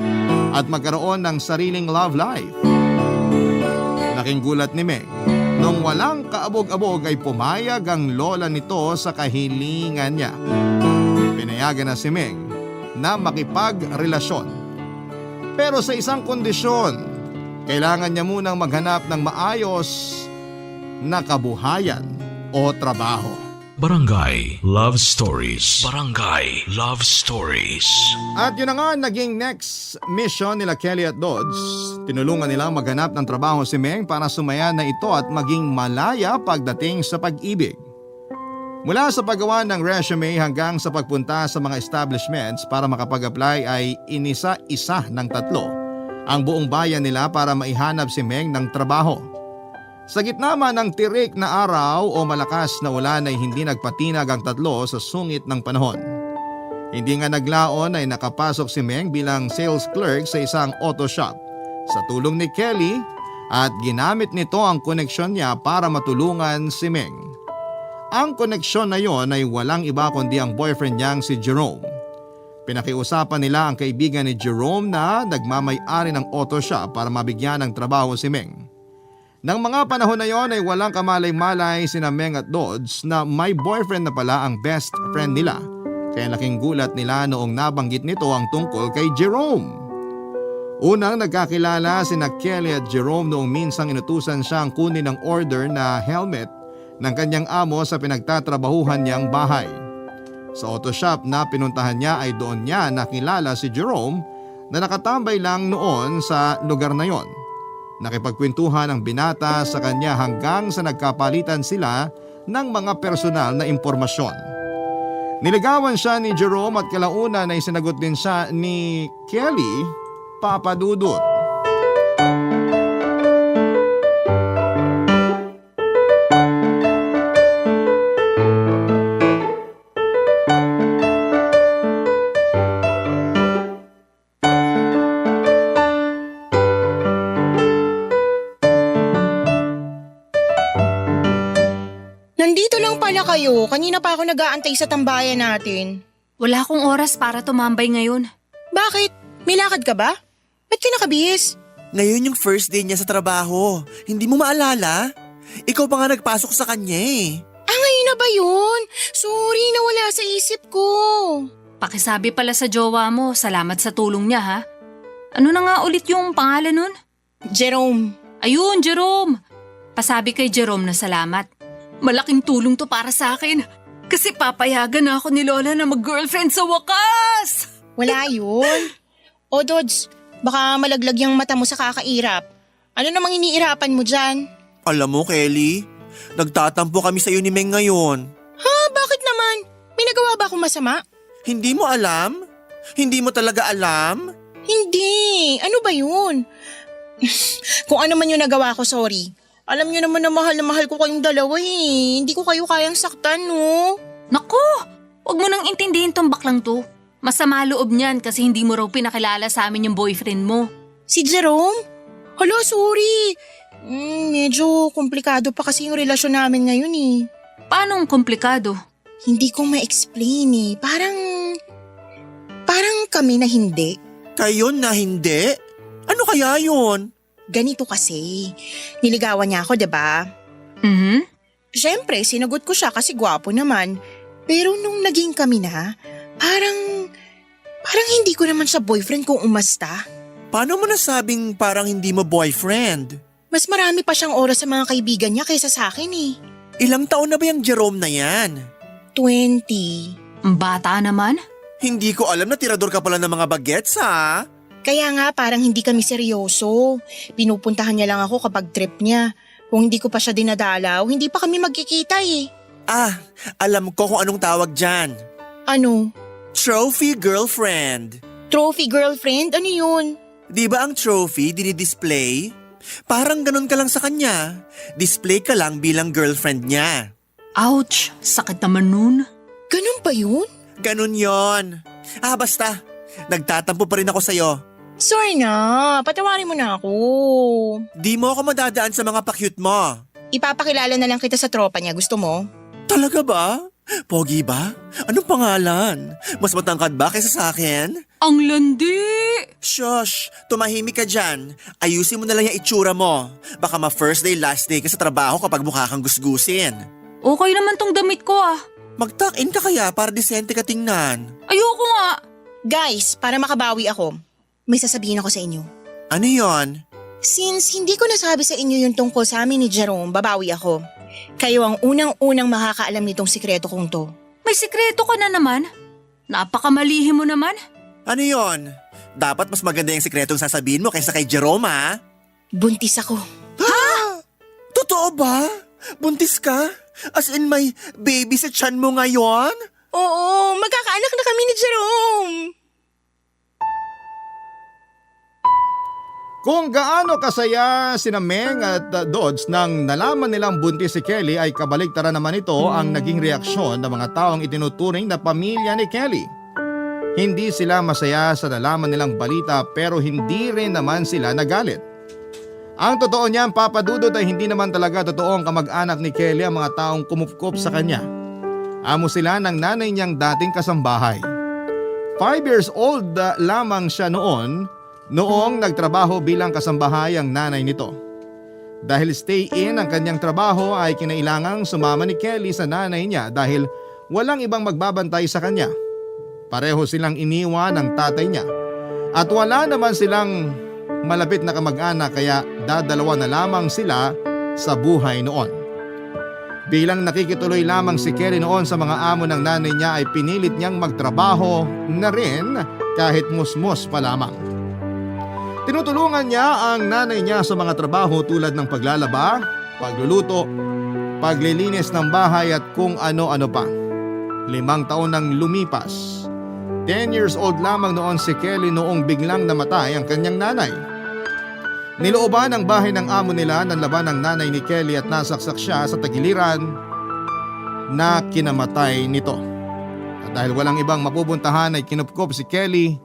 at magkaroon ng sariling love life. Laking gulat ni Meng nung walang kaabog-abog ay pumayag ang lola nito sa kahilingan niya. Pinayagan na si Meng na makipagrelasyon. Pero sa isang kondisyon, kailangan niya munang maghanap ng maayos na kabuhayan o trabaho. Barangay Love Stories. Barangay Love Stories. At yun na nga naging next mission nila Kelly at Dodds. Tinulungan nilang maghanap ng trabaho si Meng para sumaya na ito at maging malaya pagdating sa pag-ibig. Mula sa paggawa ng resume hanggang sa pagpunta sa mga establishments para makapag-apply ay inisa-isa ng tatlo ang buong bayan nila para maihanap si Meng ng trabaho. Sa gitna man ng tirik na araw o malakas na ulan ay hindi nagpatinag ang tatlo sa sungit ng panahon. Hindi nga naglaon ay nakapasok si Meng bilang sales clerk sa isang auto shop sa tulong ni Kelly at ginamit nito ang koneksyon niya para matulungan si Meng. Ang koneksyon na yon ay walang iba kundi ang boyfriend niyang si Jerome. Pinakiusapan nila ang kaibigan ni Jerome na nagmamay-ari ng auto shop para mabigyan ng trabaho si Meng. Nang mga panahon na yon ay walang kamalay-malay sina Meng at Dodds na may boyfriend na pala ang best friend nila. Kaya laking gulat nila noong nabanggit nito ang tungkol kay Jerome. Unang nagkakilala sina Kelly at Jerome noong minsang inutusan siyang kunin ng order na helmet ng kanyang amo sa pinagtatrabahuhan niyang bahay. Sa auto shop na pinuntahan niya ay doon niya nakilala si Jerome na nakatambay lang noon sa lugar na yon. Nakipagkwentuhan ang binata sa kanya hanggang sa nagkapalitan sila ng mga personal na impormasyon. Niligawan siya ni Jerome at kalaunan ay sinagot din siya ni Kelly, Papa Dudut. Nandito lang pala kayo. Kanina pa ako nag-aantay sa tambayan natin. Wala akong oras para tumambay ngayon. Bakit? May lakad ka ba? Ba't ka nakabihis? Ngayon yung first day niya sa trabaho. Hindi mo maalala? Ikaw pa nga nagpasok sa kanya eh. Ngayon na ba yun? Sorry, nawala sa isip ko. Pakisabi pala sa jowa mo, salamat sa tulong niya ha. Ano na nga ulit yung pangalan nun? Jerome. Ayun, Jerome. Pasabi kay Jerome na salamat. Malaking tulong to para sa akin. Kasi papayagan na ako ni Lola na mag-girlfriend sa wakas. Wala yun. O Dodds, baka malaglag yung mata mo sa kakairap. Ano namang iniirapan mo dyan? Alam mo, Kelly, nagtatampo kami sa'yo ni Meng ngayon. Ha? Bakit naman? May nagawa ba akong masama? Hindi mo alam? Hindi mo talaga alam? Hindi. Ano ba yun? Kung ano man yung nagawa ko, sorry. Alam niyo naman na mahal ko kayong dalawa eh. Hindi ko kayo kayang saktan, no? Naku, wag mo nang intindihin tong baklang to. Masama loob niyan kasi hindi mo raw pinakilala sa amin yung boyfriend mo. Si Jerome? Hala, sorry. Medyo komplikado pa kasi yung relasyon namin ngayon eh. Paanong komplikado? Hindi ko ma-explain eh. Parang kami na hindi. Kayo na hindi? Ano kaya yun? Ganito kasi. Niligawan niya ako, 'di ba? Mhm. Siyempre, sinagot ko siya kasi gwapo naman. Pero nung naging kami na, parang hindi ko naman siya boyfriend kung umasta. Paano mo nasabing parang hindi mo boyfriend? Mas marami pa siyang oras sa mga kaibigan niya kaysa sa akin eh. Ilang taon na ba yung Jerome na yan? 20. Ang bata naman. Hindi ko alam na tirador ka pala ng mga bagets ha? Kaya nga parang hindi kami seryoso. Pinupuntahan niya lang ako kapag trip niya. Kung hindi ko pa siya dinadalaw, hindi pa kami magkikita eh. Ah, alam ko kung anong tawag dyan. Ano? Trophy girlfriend. Trophy girlfriend? Ano yun? Di ba ang trophy dinidisplay? Parang ganun ka lang sa kanya. Display ka lang bilang girlfriend niya. Ouch, sakit naman nun. Ganun ba yun? Ganun yon. Basta. Nagtatampo pa rin ako sa'yo. Sorry na, patawarin mo na ako. Di mo ako madadaan sa mga pa-cute mo. Ipapakilala na lang kita sa tropa niya, gusto mo? Talaga ba? Pogi ba? Anong pangalan? Mas matangkad ba kaysa sa akin? Ang landi! Shush! Tumahimik ka dyan. Ayusin mo na lang yung itsura mo. Baka ma-first day, last day ka sa trabaho kapag mukha kang gusgusin. Okay naman tong damit ko ah. Mag-tuck in ka kaya para disente ka tingnan. Ayoko nga. Guys, para makabawi ako, may sasabihin ako sa inyo. Ano yon? Since hindi ko nasabi sa inyo yung tungkol sa amin ni Jerome, babawi ako. Kayo ang unang-unang makakaalam nitong sikreto kong to. May sikreto ka na naman. Napakamalihi mo naman. Ano yon? Dapat mas maganda yung sikretong sasabihin mo kaysa kay Jerome ha? Buntis ako. Totoo ba? Buntis ka? As in may baby sa tiyan mo ngayon? Oo, magkakaanak na kami ni Jerome. Kung gaano kasaya sina Meng at Dodds nang nalaman nilang buntis si Kelly ay kabaligtaran naman ito ang naging reaksyon ng mga taong itinuturing na pamilya ni Kelly. Hindi sila masaya sa nalaman nilang balita pero hindi rin naman sila nagalit. Ang totoo niyan, Papa Dudut, ay hindi naman talaga totoong kamag-anak ni Kelly ang mga taong kumupkop sa kanya. Amo sila ng nanay niyang dating kasambahay. 5 years old lamang siya noong nagtrabaho bilang kasambahay ang nanay nito. Dahil stay-in ang kanyang trabaho ay kinailangang sumama ni Kelly sa nanay niya dahil walang ibang magbabantay sa kanya. Pareho silang iniwan ng tatay niya at wala naman silang malapit na kamag-anak kaya dadalawa na lamang sila sa buhay noon. Bilang nakikituloy lamang si Kelly noon sa mga amo ng nanay niya ay pinilit niyang magtrabaho na rin kahit musmos pa lamang. Tinutulungan niya ang nanay niya sa mga trabaho tulad ng paglalaba, pagluluto, paglilinis ng bahay at kung ano-ano pa. 5 taon nang lumipas. 10 years old lamang noon si Kelly noong biglang namatay ang kanyang nanay. Nilooban ang bahay ng amo nila ng laban ng nanay ni Kelly at nasaksak siya sa tagiliran na kinamatay nito. At dahil walang ibang mapupuntahan ay kinupkop si Kelly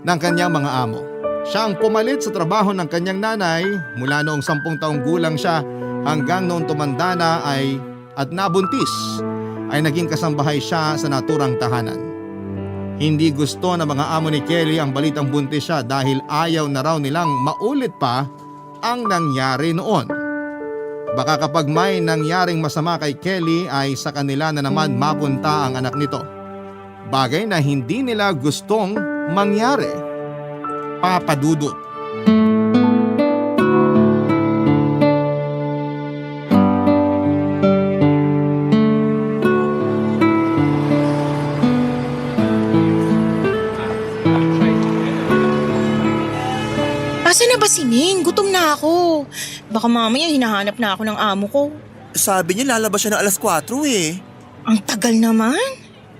ng kanyang mga amo. Siya ang pumalit sa trabaho ng kanyang nanay mula noong 10 taong gulang siya hanggang noong tumanda na at nabuntis ay naging kasambahay siya sa naturang tahanan. Hindi gusto ng mga amo ni Kelly ang balitang buntis siya dahil ayaw na raw nilang maulit pa ang nangyari noon. Baka kapag may nangyaring masama kay Kelly ay sa kanila na naman mapunta ang anak nito. Bagay na hindi nila gustong mangyari. Papa Dudut. Asa na ba si Ming? Gutom na ako. Baka mamaya hinahanap na ako ng amo ko. Sabi niya lalabas siya ng alas 4 eh. Ang tagal naman.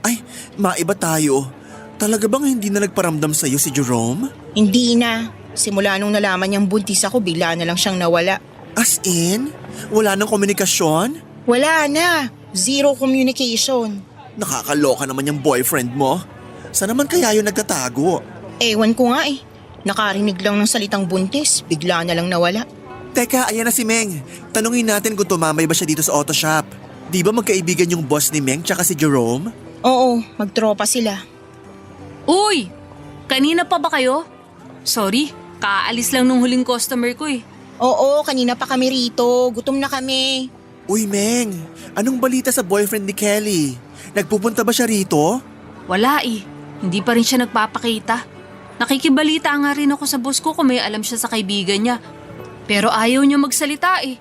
Ay, maiba tayo. Talaga bang hindi na nagparamdam sa'yo si Jerome? Hindi na. Simula nung nalaman niyang buntis ako, bigla na lang siyang nawala. As in? Wala nang komunikasyon? Wala na. Zero communication. Nakakaloka naman yung boyfriend mo. Saan naman kaya yun nagtatago? Ewan ko nga eh. Nakarinig lang ng salitang buntis, bigla na lang nawala. Teka, ayan na si Meng. Tanungin natin kung tumambay ba siya dito sa auto shop. Di ba magkaibigan yung boss ni Meng tsaka si Jerome? Oo, magtropa sila. Uy! Kanina pa ba kayo? Sorry, kaalis lang nung huling customer ko eh. Oo, kanina pa kami rito. Gutom na kami. Uy Meng, anong balita sa boyfriend ni Kelly? Nagpupunta ba siya rito? Wala eh. Hindi pa rin siya nagpapakita. Nakikibalita nga rin ako sa boss ko kung may alam siya sa kaibigan niya. Pero ayaw niya magsalita eh.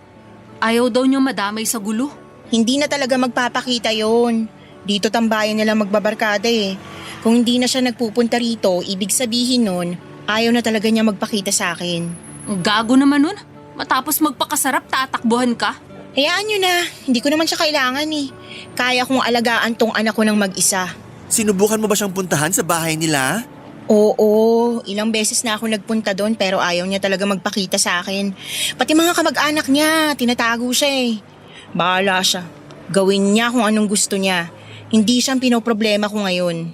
Ayaw daw niya madamay sa gulo. Hindi na talaga magpapakita yon. Dito tambayan nila magbabarkada eh. Kung hindi na siya nagpupunta rito, ibig sabihin nun, ayaw na talaga niya magpakita sa akin. Ang gago naman nun. Matapos magpakasarap, tatakbuhan ka. Hayaan nyo na, hindi ko naman siya kailangan eh. Kaya kong alagaan tong anak ko ng mag-isa. Sinubukan mo ba siyang puntahan sa bahay nila? Oo, ilang beses na ako nagpunta doon pero ayaw niya talaga magpakita sa akin. Pati mga kamag-anak niya, tinatago siya eh. Bahala siya. Gawin niya kung anong gusto niya. Hindi siyang pinoproblema ko ngayon.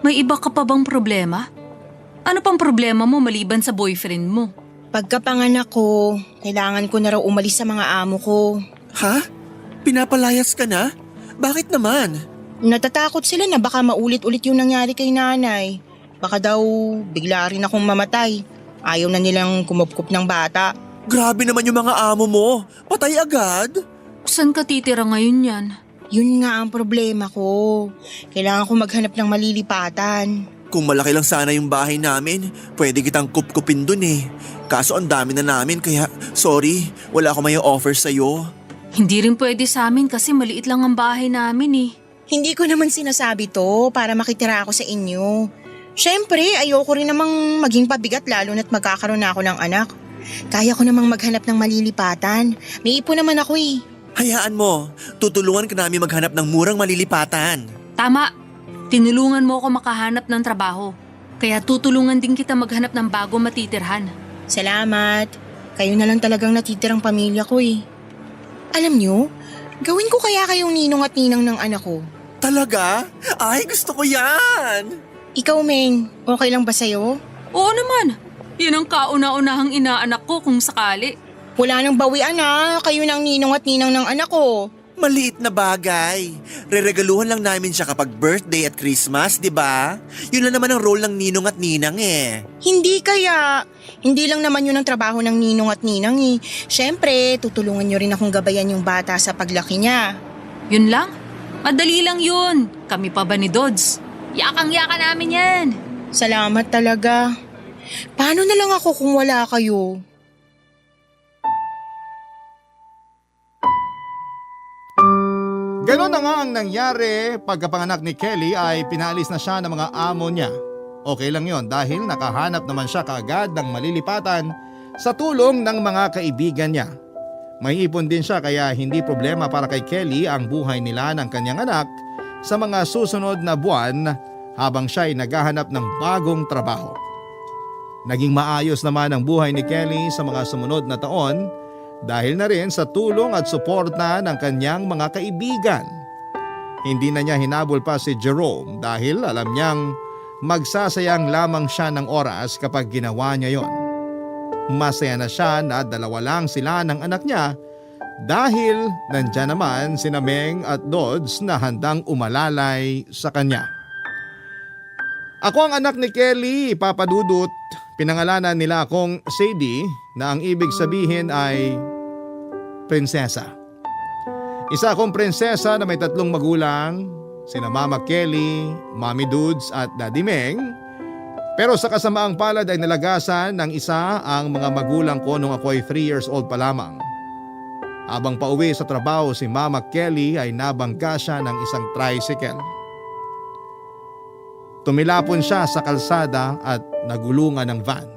May iba ka pa bang problema? Ano pang problema mo maliban sa boyfriend mo? Pagkapanganak ko, kailangan ko na raw umalis sa mga amo ko. Ha? Pinapalayas ka na? Bakit naman? Natatakot sila na baka maulit-ulit yung nangyari kay nanay. Baka daw bigla rin akong mamatay. Ayaw na nilang kumupkup ng bata. Grabe naman yung mga amo mo. Patay agad? Saan ka titira ngayon yan? Yun nga ang problema ko. Kailangan ko maghanap ng malilipatan. Kung malaki lang sana yung bahay namin, pwede kitang kupkupin dun eh. Kaso ang dami na namin kaya sorry, wala ako may offer sa'yo. Hindi rin pwede sa amin kasi maliit lang ang bahay namin eh. Hindi ko naman sinasabi to para makitira ako sa inyo. Siyempre, ayoko rin namang maging pabigat lalo na't magkakaroon na ako ng anak. Kaya ko namang maghanap ng malilipatan. May ipon naman ako eh. Hayaan mo, tutulungan ka namin maghanap ng murang malilipatan. Tama, tinulungan mo ako makahanap ng trabaho. Kaya tutulungan din kita maghanap ng bago matitirhan. Salamat. Kayo na lang talagang natitirang pamilya ko eh. Alam nyo, gawin ko kaya kayong ninong at ninang ng anak ko. Talaga? Ay, gusto ko yan! Ikaw, Meng, okay lang ba sa'yo? Oo naman, yan ang kauna-unahang inaanak ko kung sakali. Wala nang bawian na, kayo ng ninong at ninang ng anak ko. Maliit na bagay. Reregaluhan lang namin siya kapag birthday at Christmas, di ba? Yun lang naman ang role ng ninong at ninang eh. Hindi kaya. Hindi lang naman yun ang trabaho ng ninong at ninang eh. Siyempre, tutulungan nyo rin akong gabayan yung bata sa paglaki niya. Yun lang? Madali lang yun. Kami pa ba ni Dodds? Yakang-yaka namin yan. Salamat talaga. Paano na lang ako kung wala kayo? Ganon na nga ang nangyari pagkapanganak ni Kelly ay pinaalis na siya ng mga amo niya. Okay lang yon dahil nakahanap naman siya kaagad ng malilipatan sa tulong ng mga kaibigan niya. May ipon din siya kaya hindi problema para kay Kelly ang buhay nila ng kanyang anak sa mga susunod na buwan habang siya ay naghahanap ng bagong trabaho. Naging maayos naman ang buhay ni Kelly sa mga sumunod na taon dahil na rin sa tulong at suporta ng kanyang mga kaibigan. Hindi na niya hinabol pa si Jerome dahil alam niyang magsasayang lamang siya ng oras kapag ginawa niya yon. Masaya na siya na dalawa lang sila ng anak niya dahil nandyan naman sina Meng at Dodds na handang umalalay sa kanya. Ako ang anak ni Kelly, Papa Dudut. Pinangalanan nila akong Sadie na ang ibig sabihin ay prinsesa. Isa akong prinsesa na may 3 magulang, sina Mama Kelly, Mommy Dudes at Daddy Meng. Pero sa kasamaang palad ay nalagasan ng isa ang mga magulang ko nung ako'y 3 years old pa lamang. Habang pauwi sa trabaho si Mama Kelly ay nabangga siya ng isang tricycle. Tumilapon siya sa kalsada at nagulungan ng van.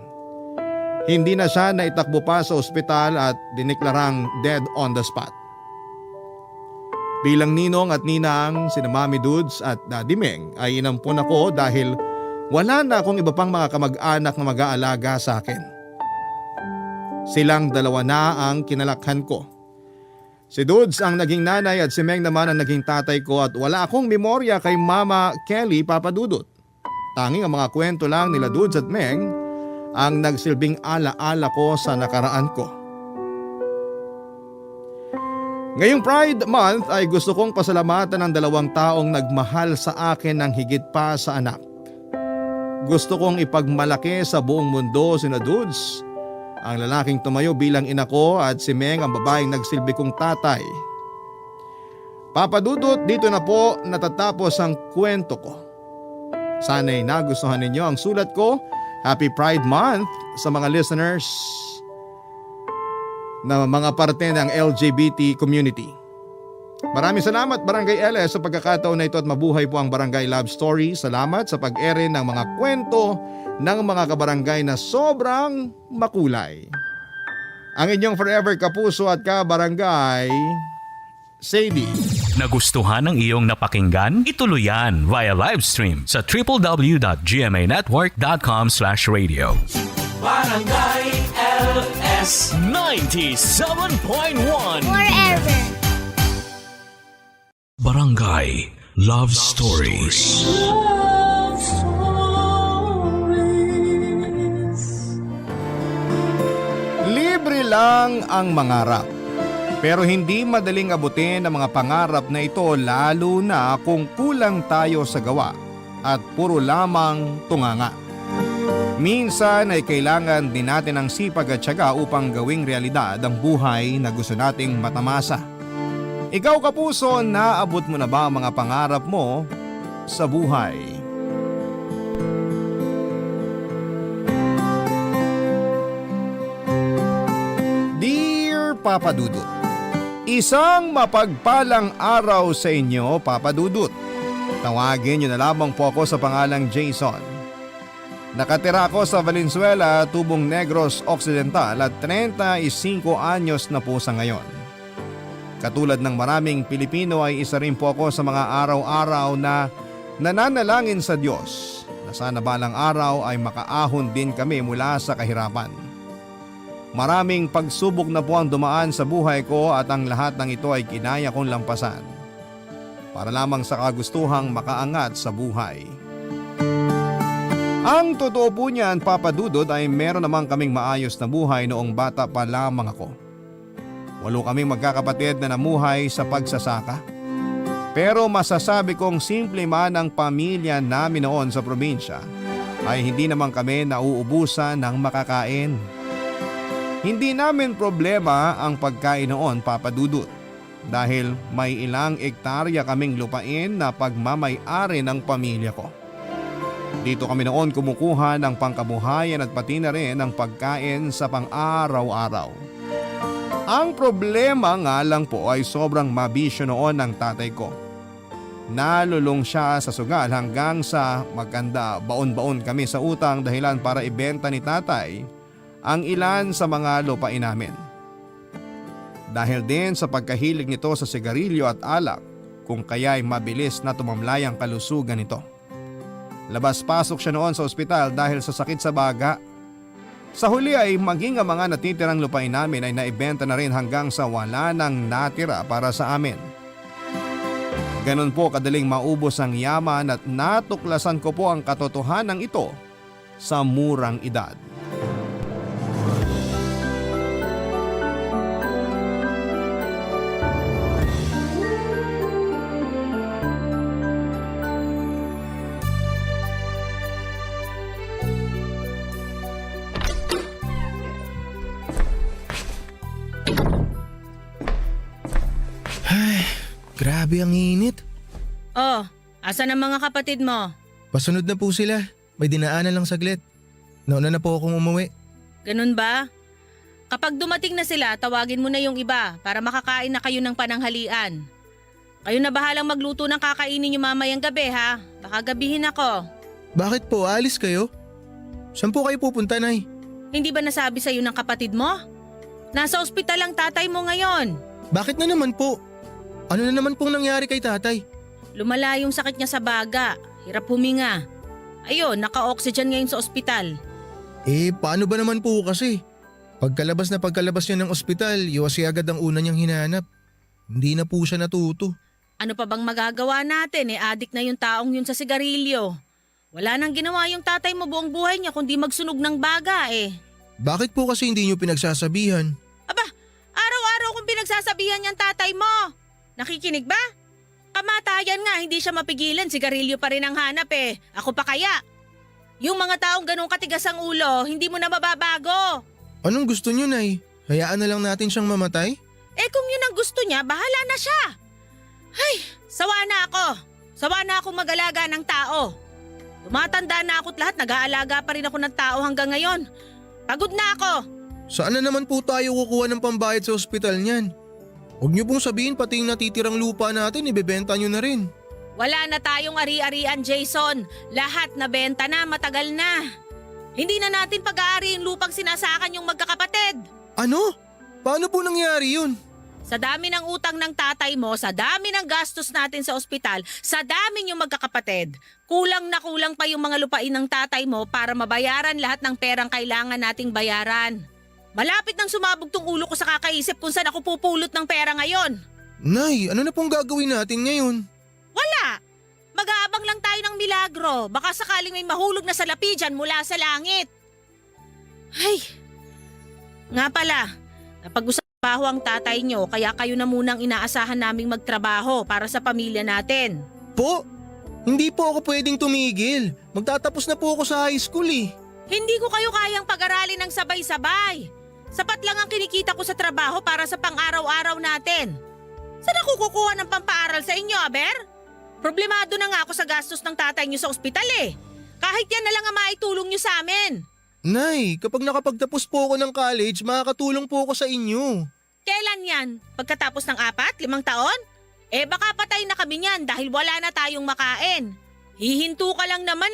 Hindi na siya naitakbo pa sa ospital at diniklarang dead on the spot. Bilang ninong at ninang sina Mami Dudes at Daddy Meng ay inampun ako dahil wala na akong iba pang mga kamag-anak na mag-aalaga sa akin. Silang 2 na ang kinalakhan ko. Si Dudes ang naging nanay at si Meng naman ang naging tatay ko at wala akong memorya kay Mama Kelly, Papa Dudut. Tanging ang mga kwento lang nila Dudes at Meng ang nagsilbing ala-ala ko sa nakaraan ko. Ngayong Pride Month ay gusto kong pasalamatan ng 2 taong nagmahal sa akin ng higit pa sa anak. Gusto kong ipagmalaki sa buong mundo sina Dudes, ang lalaking tumayo bilang ina ko at si Meng ang babaeng nagsilbi kong tatay. Papa Dudut, dito na po natatapos ang kwento ko. Sana'y nagustuhan ninyo ang sulat ko. Happy Pride Month sa mga listeners na mga parte ng LGBT community. Maraming salamat Barangay LS sa pagkakataon na ito at mabuhay po ang Barangay Love Story. Salamat sa pag-ere ng mga kwento ng mga kabarangay na sobrang makulay. Ang inyong forever kapuso at kabarangay, Sadie. Nagustuhan ng iyong napakinggan? Ituloy yan via live stream sa www.gmanetwork.com/radio. Barangay LS 97.1 Forever. Barangay Love Stories. Love Stories. Libre lang ang mangarap. Pero hindi madaling abutin ang mga pangarap na ito lalo na kung kulang tayo sa gawa at puro lamang tunganga. Minsan ay kailangan din natin ng sipag at tiyaga upang gawing realidad ang buhay na gusto nating matamasa. Ikaw kapuso, naabot mo na ba ang mga pangarap mo sa buhay? Dear Papa Dudut, isang mapagpalang araw sa inyo, Papa Dudut. Tawagin niyo na lamang po ako sa pangalang Jason. Nakatira ako sa Valenzuela, Tubong Negros Occidental at 35 anyos na po sa ngayon. Katulad ng maraming Pilipino ay isa rin po ako sa mga araw-araw na nananalangin sa Diyos na sana balang araw ay makaahon din kami mula sa kahirapan. Maraming pagsubok na po ang dumaan sa buhay ko at ang lahat ng ito ay kinaya kong lampasan para lamang sa kagustuhang makaangat sa buhay. Ang totoo po niyan, Papa Dudut, ay meron naman kaming maayos na buhay noong bata pa lamang ako. 8 kaming magkakapatid na namuhay sa pagsasaka. Pero masasabi kong simple man ang pamilya namin noon sa probinsya ay hindi naman kami nauubusan ng makakain. Hindi namin problema ang pagkain noon, Papa Dudut, dahil may ilang ektarya kaming lupain na pagmamay-ari ng pamilya ko. Dito kami noon kumukuha ng pangkabuhayan at pati na rin ng pagkain sa pang-araw-araw. Ang problema nga lang po ay sobrang mabisyo noon ng tatay ko. Nalulong siya sa sugal hanggang sa maganda baon-baon kami sa utang dahilan para ibenta ni tatay ang ilan sa mga lupain namin. Dahil din sa pagkahilig nito sa sigarilyo at alak, kung kaya'y mabilis na tumamlay ang kalusugan nito. Labas-pasok siya noon sa ospital dahil sa sakit sa baga. Sa huli ay maging ang mga natitirang lupain namin ay naibenta na rin hanggang sa wala nang natira para sa amin. Ganon po kadaling maubos ang yaman at natuklasan ko po ang katotohanan ito sa murang edad. Grabe ang init. Oh, asan ang mga kapatid mo? Pasunod na po sila. May dinaanan lang saglit. Nauna na po akong umuwi. Ganun ba? Kapag dumating na sila, tawagin mo na yung iba para makakain na kayo ng pananghalian. Kayo na bahalang magluto ng kakainin nyo mamayang gabi ha. Baka gabihin ako. Bakit po? Alis kayo? Saan po kayo pupunta, Nay? Hindi ba nasabi sa'yo ng kapatid mo? Nasa ospital ang tatay mo ngayon. Bakit na naman po? Ano na naman pong nangyari kay tatay? Lumala yung sakit niya sa baga. Hirap huminga. Ayun, naka-oxygen ngayon sa ospital. Paano ba naman po kasi? Pagkalabas niya ng ospital, Yossi agad ang una niyang hinanap. Hindi na po siya natuto. Ano pa bang magagawa natin? Adik na yung taong yun sa sigarilyo. Wala nang ginawa yung tatay mo buong buhay niya kundi magsunog ng baga Bakit po kasi hindi niyo pinagsasabihan? Aba, araw-araw kong pinagsasabihan yung tatay mo. Nakikinig ba? Kamatayan nga, hindi siya mapigilan. Sigarilyo pa rin ang hanap Ako pa kaya? Yung mga taong ganun katigas ang ulo, hindi mo na mababago. Anong gusto niyo, Nay? Hayaan na lang natin siyang mamatay? Kung yun ang gusto niya, bahala na siya. Ay, sawa na ako. Sawa na akong mag-alaga ng tao. Tumatanda na ako't lahat, nag-aalaga pa rin ako ng tao hanggang ngayon. Pagod na ako. Saan na naman po tayo kukuha ng pambayad sa ospital niyan? Huwag niyo pong sabihin pati yung natitirang lupa natin, ibebenta niyo na rin. Wala na tayong ari-arian, Jason. Lahat na benta na, matagal na. Hindi na natin pag-aari yung lupang sinasakan yung magkakapatid. Ano? Paano po nangyari yun? Sa dami ng utang ng tatay mo, sa dami ng gastos natin sa ospital, sa dami yung magkakapatid, kulang na kulang pa yung mga lupain ng tatay mo para mabayaran lahat ng perang kailangan nating bayaran. Malapit nang sumabog tong ulo ko sa kakaisip kung saan ako pupulot ng pera ngayon. Nay, ano na pong gagawin natin ngayon? Wala! Mag-aabang lang tayo ng milagro. Baka sakaling may mahulog na salapi dyan mula sa langit. Ay! Nga pala, napag-usapaho ang tatay nyo kaya kayo na munang inaasahan naming magtrabaho para sa pamilya natin. Po? Hindi po ako pwedeng tumigil. Magtatapos na po ako sa high school Hindi ko kayo kayang pag-aralin ng sabay-sabay. Sapat lang ang kinikita ko sa trabaho para sa pang-araw-araw natin. Saan ako kukuha ng pampaaral sa inyo, Aber? Problemado na nga ako sa gastos ng tatay niyo sa ospital Kahit yan na lang ang maitulong niyo sa amin. Nay, kapag nakapagtapos po ako ng college, makakatulong po ako sa inyo. Kailan yan? Pagkatapos ng 4, 5 taon? Baka patay na kami niyan dahil wala na tayong makain. Hihinto ka lang naman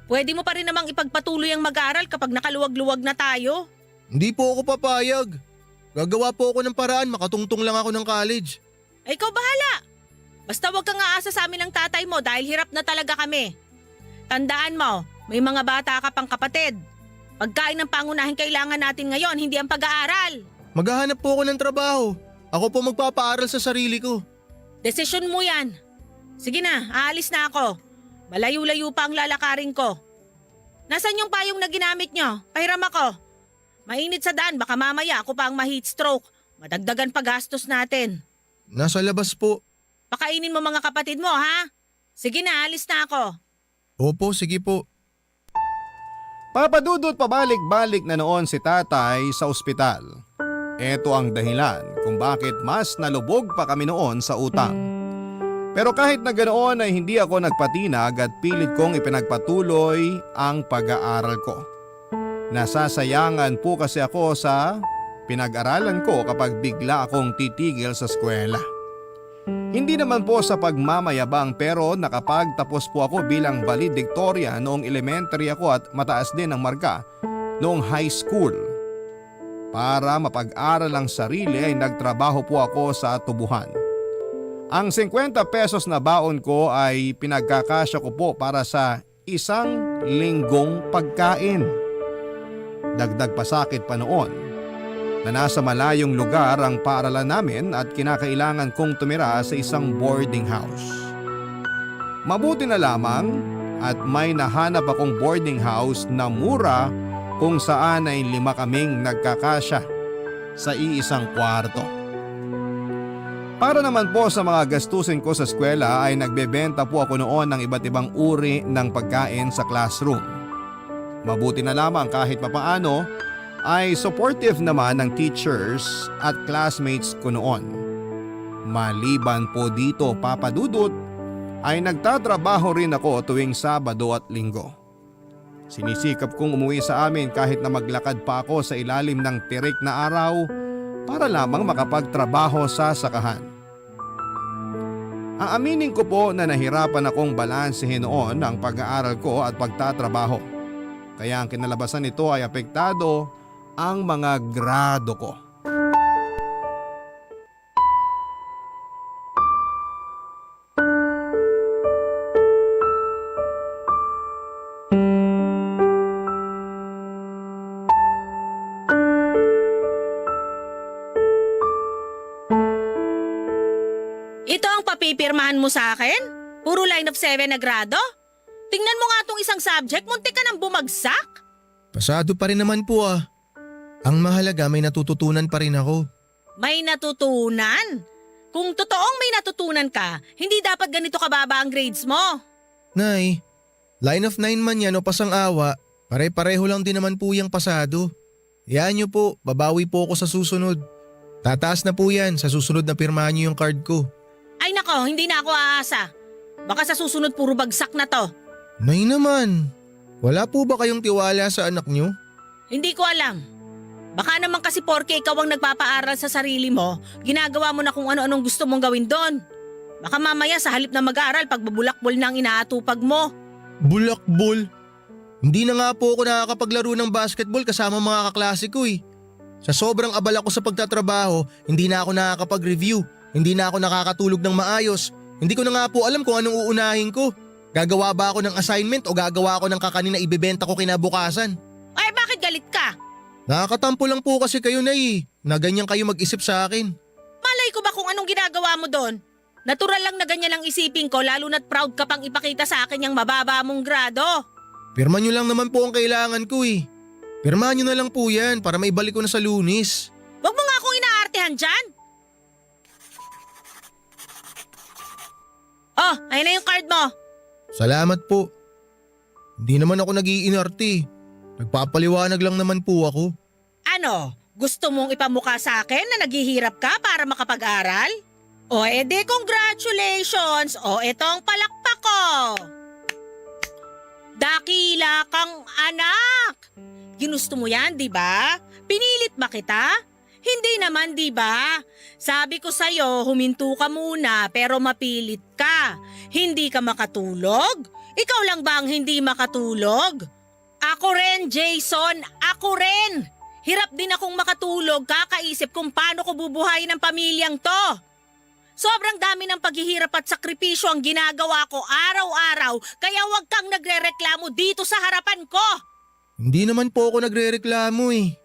Pwede mo pa rin namang ipagpatuloy ang mag-aaral kapag nakaluwag-luwag na tayo. Hindi po ako papayag. Gagawa po ako ng paraan, makatungtong lang ako ng college. Ikaw bahala. Basta wag kang aasa sa amin ng tatay mo dahil hirap na talaga kami. Tandaan mo, may mga bata ka pang kapatid. Pagkain ng pangunahing kailangan natin ngayon, hindi ang pag-aaral. Maghahanap po ako ng trabaho. Ako po magpapaaral sa sarili ko. Desisyon mo yan. Sige na, aalis na ako. Malayo-layo pa ang lalakarin ko. Nasaan yung payong na ginamit nyo? Pahiram ako. Mainit sa daan, baka mamaya ako pa ang ma-heat stroke. Madagdagan pa gastos natin. Nasa labas po. Pakainin mo mga kapatid mo, ha? Sige na, alis na ako. Opo, sige po. Papadudot pabalik-balik na noon si tatay sa ospital. Ito ang dahilan kung bakit mas nalubog pa kami noon sa utang. Pero kahit na ganoon ay hindi ako nagpatinag at pilit kong ipinagpatuloy ang pag-aaral ko. Nasasayangan po kasi ako sa pinag-aralan ko kapag bigla akong titigil sa eskwela. Hindi naman po sa pagmamayabang pero nakapagtapos po ako bilang valedictorian noong elementary ako at mataas din ang marka noong high school. Para mapag-aral ang sarili ay nagtrabaho po ako sa tubuhan. Ang 50 pesos na baon ko ay pinagkakasya ko po para sa isang linggong pagkain. Dagdag pasakit pa noon na nasa malayong lugar ang paaralan namin at kinakailangan kong tumira sa isang boarding house. Mabuti na lamang at may nahanap akong boarding house na mura kung saan ay 5 kaming nagkakasya sa iisang kwarto. Para naman po sa mga gastusin ko sa eskwela ay nagbebenta po ako noon ng iba't ibang uri ng pagkain sa classroom. Mabuti na lamang kahit papaano ay supportive naman ng teachers at classmates ko noon. Maliban po dito, Papa Dudut, ay nagtatrabaho rin ako tuwing Sabado at Linggo. Sinisikap kong umuwi sa amin kahit na maglakad pa ako sa ilalim ng tirik na araw para lamang makapagtrabaho sa sakahan. Aaminin ko po na nahirapan akong balansehin noon ang pag-aaral ko at pagtatrabaho. Kaya ang kinalabasan nito ay apektado ang mga grado ko. Ito ang papipirmahan mo sa akin? Puro line of 7 na grado? Tingnan mo nga tong isang subject, muntik ka nang bumagsak. Pasado pa rin naman po ah. Ang mahalaga may natututunan pa rin ako. May natutunan? Kung totoong may natutunan ka, hindi dapat ganito kababa ang grades mo. Nay, line of 9 man yan o pasang-awa, pare-pareho lang din naman po yung pasado. Yan niyo po, babawi po ako sa susunod. Tataas na po yan sa susunod na pirmahan niyo yung card ko. Ay nako, hindi na ako aasa. Baka sa susunod puro bagsak na to. Nay naman, wala po ba kayong tiwala sa anak niyo? Hindi ko alam. Baka naman kasi porke ikaw ang nagpapaaral sa sarili mo, ginagawa mo na kung ano-anong gusto mong gawin doon. Baka mamaya sa halip na mag-aaral, pagbubulakbol na ang inaatupag mo. Bulakbol? Hindi na nga po ako nakakapaglaro ng basketball kasama mga kaklase ko eh. Sa sobrang abala ko sa pagtatrabaho, hindi na ako nakakapag-review. Hindi na ako nakakatulog ng maayos. Hindi ko na nga po alam kung anong uunahin ko. Gagawa ba ako ng assignment o gagawa ako ng kakanin na ibebenta ko kinabukasan? Ay bakit galit ka? Nakakatampo lang po kasi kayo na ganyan kayo mag-isip sa akin. Malay ko ba kung anong ginagawa mo doon? Natural lang na ganyan ang isipin ko lalo na't proud ka pang ipakita sa akin yung mababa mong grado. Pirma nyo lang naman po ang kailangan ko eh. Pirma nyo na lang po yan para maibalik ko na sa Lunes. Huwag mo nga akong inaartehan dyan. Oh, ayun na yung card mo. Salamat po. Hindi naman ako nag-iinarte. Nagpapaliwanag lang naman po ako. Ano? Gusto mong ipamukha sa akin na naghihirap ka para makapag-aral? O edi congratulations! O etong palakpak ko! Dakila kang anak! Ginusto mo yan, di ba? Pinilit ba kita? Hindi naman, di ba? Sabi ko sa'yo, huminto ka muna pero mapilit ka. Hindi ka makatulog? Ikaw lang ba ang hindi makatulog? Ako rin, Jason. Ako rin. Hirap din akong makatulog kakaisip kung paano ko bubuhayin ang pamilyang to. Sobrang dami ng paghihirap at sakripisyo ang ginagawa ko araw-araw kaya huwag kang nagrereklamo dito sa harapan ko. Hindi naman po ako nagrereklamo eh.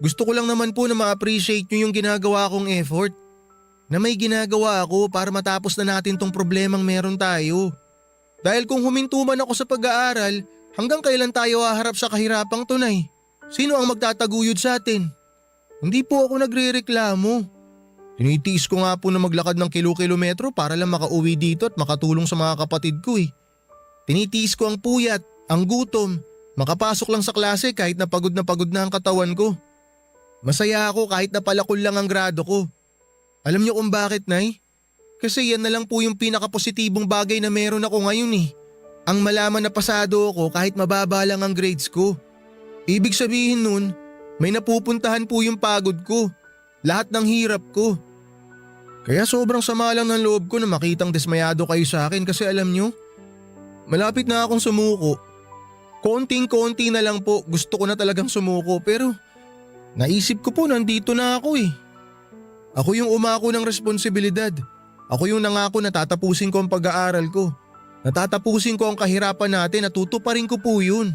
Gusto ko lang naman po na ma-appreciate nyo yung ginagawa kong effort. Na may ginagawa ako para matapos na natin tong problemang meron tayo. Dahil kung huminto man ako sa pag-aaral, hanggang kailan tayo haharap sa kahirapang tunay? Sino ang magtataguyod sa atin? Hindi po ako nagrereklamo. Tinitiis ko nga po na maglakad ng kilo-kilometro para lang makauwi dito at makatulong sa mga kapatid ko eh. Tinitiis ko ang puyat, ang gutom, makapasok lang sa klase kahit na pagod na ang katawan ko. Masaya ako kahit na palakol lang ang grado ko. Alam niyo kung bakit, Nay? Kasi yan na lang po yung pinakapositibong bagay na meron ako ngayon eh. Ang malaman na pasado ako kahit mababa lang ang grades ko. Ibig sabihin nun, may napupuntahan po yung pagod ko. Lahat ng hirap ko. Kaya sobrang sama lang ng loob ko na makitang dismayado kayo sa akin kasi alam nyo, malapit na akong sumuko. Konting-konti na lang po gusto ko na talagang sumuko pero naisip ko po nandito na ako eh. Ako yung umako ng responsibilidad. Ako yung nangako na tatapusin ko ang pag-aaral ko. Natatapusin ko ang kahirapan natin at tutuparin ko po yun.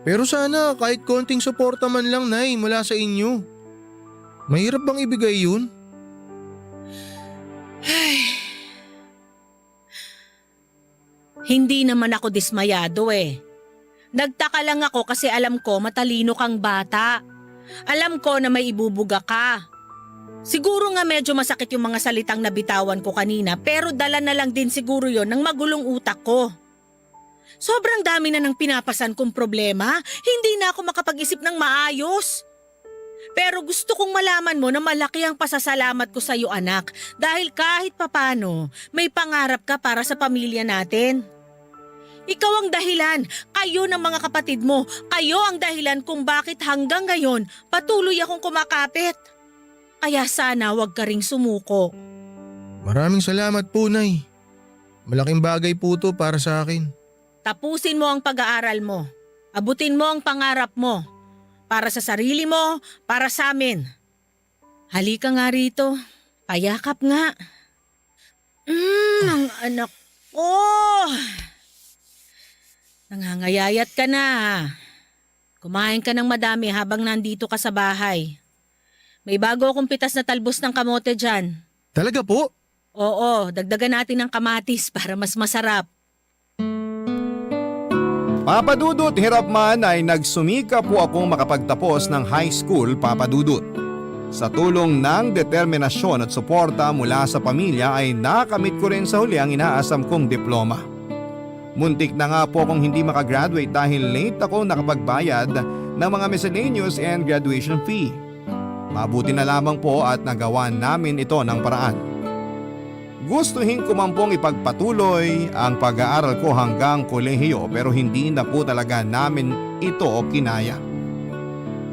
Pero sana kahit konting suporta man lang, Nay, mula sa inyo. Mahirap bang ibigay yun? Hindi naman ako dismayado eh. Nagtaka lang ako kasi alam ko matalino kang bata. Alam ko na may ibubuga ka. Siguro nga medyo masakit yung mga salitang nabitawan ko kanina pero dala na lang din siguro yon ng magulong utak ko. Sobrang dami na ng pinapasan kong problema, hindi na ako makapag-isip ng maayos. Pero gusto kong malaman mo na malaki ang pasasalamat ko sa iyo, anak. Dahil kahit papano, may pangarap ka para sa pamilya natin. Ikaw ang dahilan, kayo ng mga kapatid mo, kayo ang dahilan kung bakit hanggang ngayon patuloy akong kumakapit. Kaya sana wag ka ring sumuko. Maraming salamat po, Nay. Malaking bagay po to para sa akin. Tapusin mo ang pag-aaral mo. Abutin mo ang pangarap mo. Para sa sarili mo, para sa amin. Halika nga rito. Payakap nga. Ang anak ko. Nangangayayat ka na. Kumain ka ng madami habang nandito ka sa bahay. May bago akong pitas na talbos ng kamote dyan. Talaga po? Oo, dagdagan natin ng kamatis para mas masarap. Papa Dudut, hirap man ay nagsumika po akong makapagtapos ng high school, Papa Dudut. Sa tulong ng determinasyon at suporta mula sa pamilya ay nakamit ko rin sa huli ang inaasam kong diploma. Muntik na nga po akong hindi makagraduate dahil late ako nakapagbayad ng mga miscellaneous and graduation fee. Mabuti na lamang po at nagawa namin ito ng paraan. Gustuhin ko man pong ipagpatuloy ang pag-aaral ko hanggang kolehiyo pero hindi na po talaga namin ito kinaya.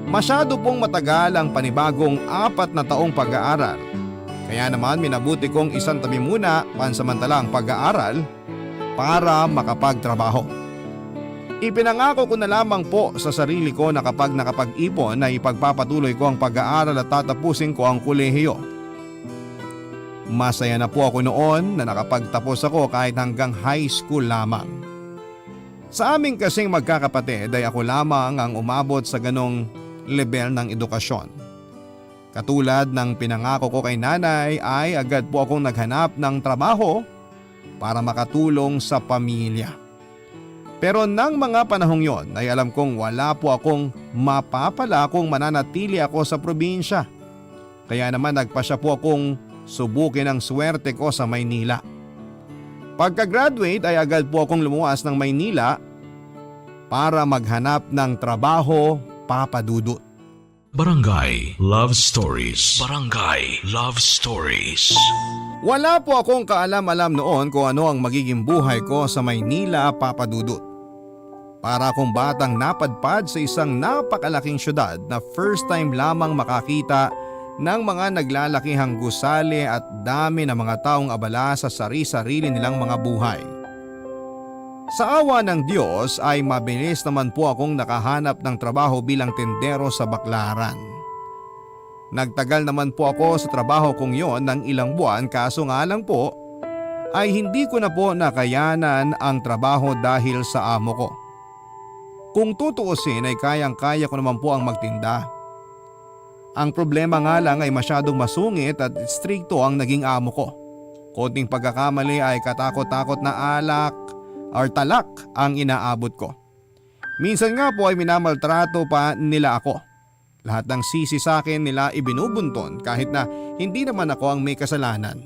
Masyado pong matagal ang panibagong 4 na taong pag-aaral. Kaya naman minabuti kong isang tabi muna pansamantalang pag-aaral para makapagtrabaho. Ipinangako ko na lamang po sa sarili ko na kapag nakapag-ipon na ipagpapatuloy ko ang pag-aaral at tatapusin ko ang kolehiyo. Masaya na po ako noon na nakapagtapos ako kahit hanggang high school lamang. Sa aming kasing magkakapatid ay ako lamang ang umabot sa ganong level ng edukasyon. Katulad ng pinangako ko kay nanay ay agad po akong naghanap ng trabaho para makatulong sa pamilya. Pero nang mga panahong yon ay alam kong wala po akong mapapala kung mananatili ako sa probinsya. Kaya naman nagpasya po akong subukin ang swerte ko sa Maynila. Pagka-graduate ay agad po akong lumuwas ng Maynila para maghanap ng trabaho, Papa Dudut. Barangay Love Stories. Barangay Love Stories. Wala po akong kaalam-alam noon kung ano ang magiging buhay ko sa Maynila, Papa Dudut. Para akong batang napadpad sa isang napakalaking syudad na first time lamang makakita ng mga naglalakihang gusali at dami ng mga taong abala sa sari-sarili nilang mga buhay. Sa awa ng Diyos ay mabilis naman po akong nakahanap ng trabaho bilang tendero sa Baclaran. Nagtagal naman po ako sa trabaho kong yon ng ilang buwan kaso nga lang po ay hindi ko na po nakayanan ang trabaho dahil sa amo ko. Kung tutuusin ay kayang-kaya ko naman po ang magtinda. Ang problema nga lang ay masyadong masungit at strikto ang naging amo ko. Konting pagkakamali ay katakot-takot na alak or talak ang inaabot ko. Minsan nga po ay minamaltrato pa nila ako. Lahat ng sisi sa akin nila ibinubunton kahit na hindi naman ako ang may kasalanan.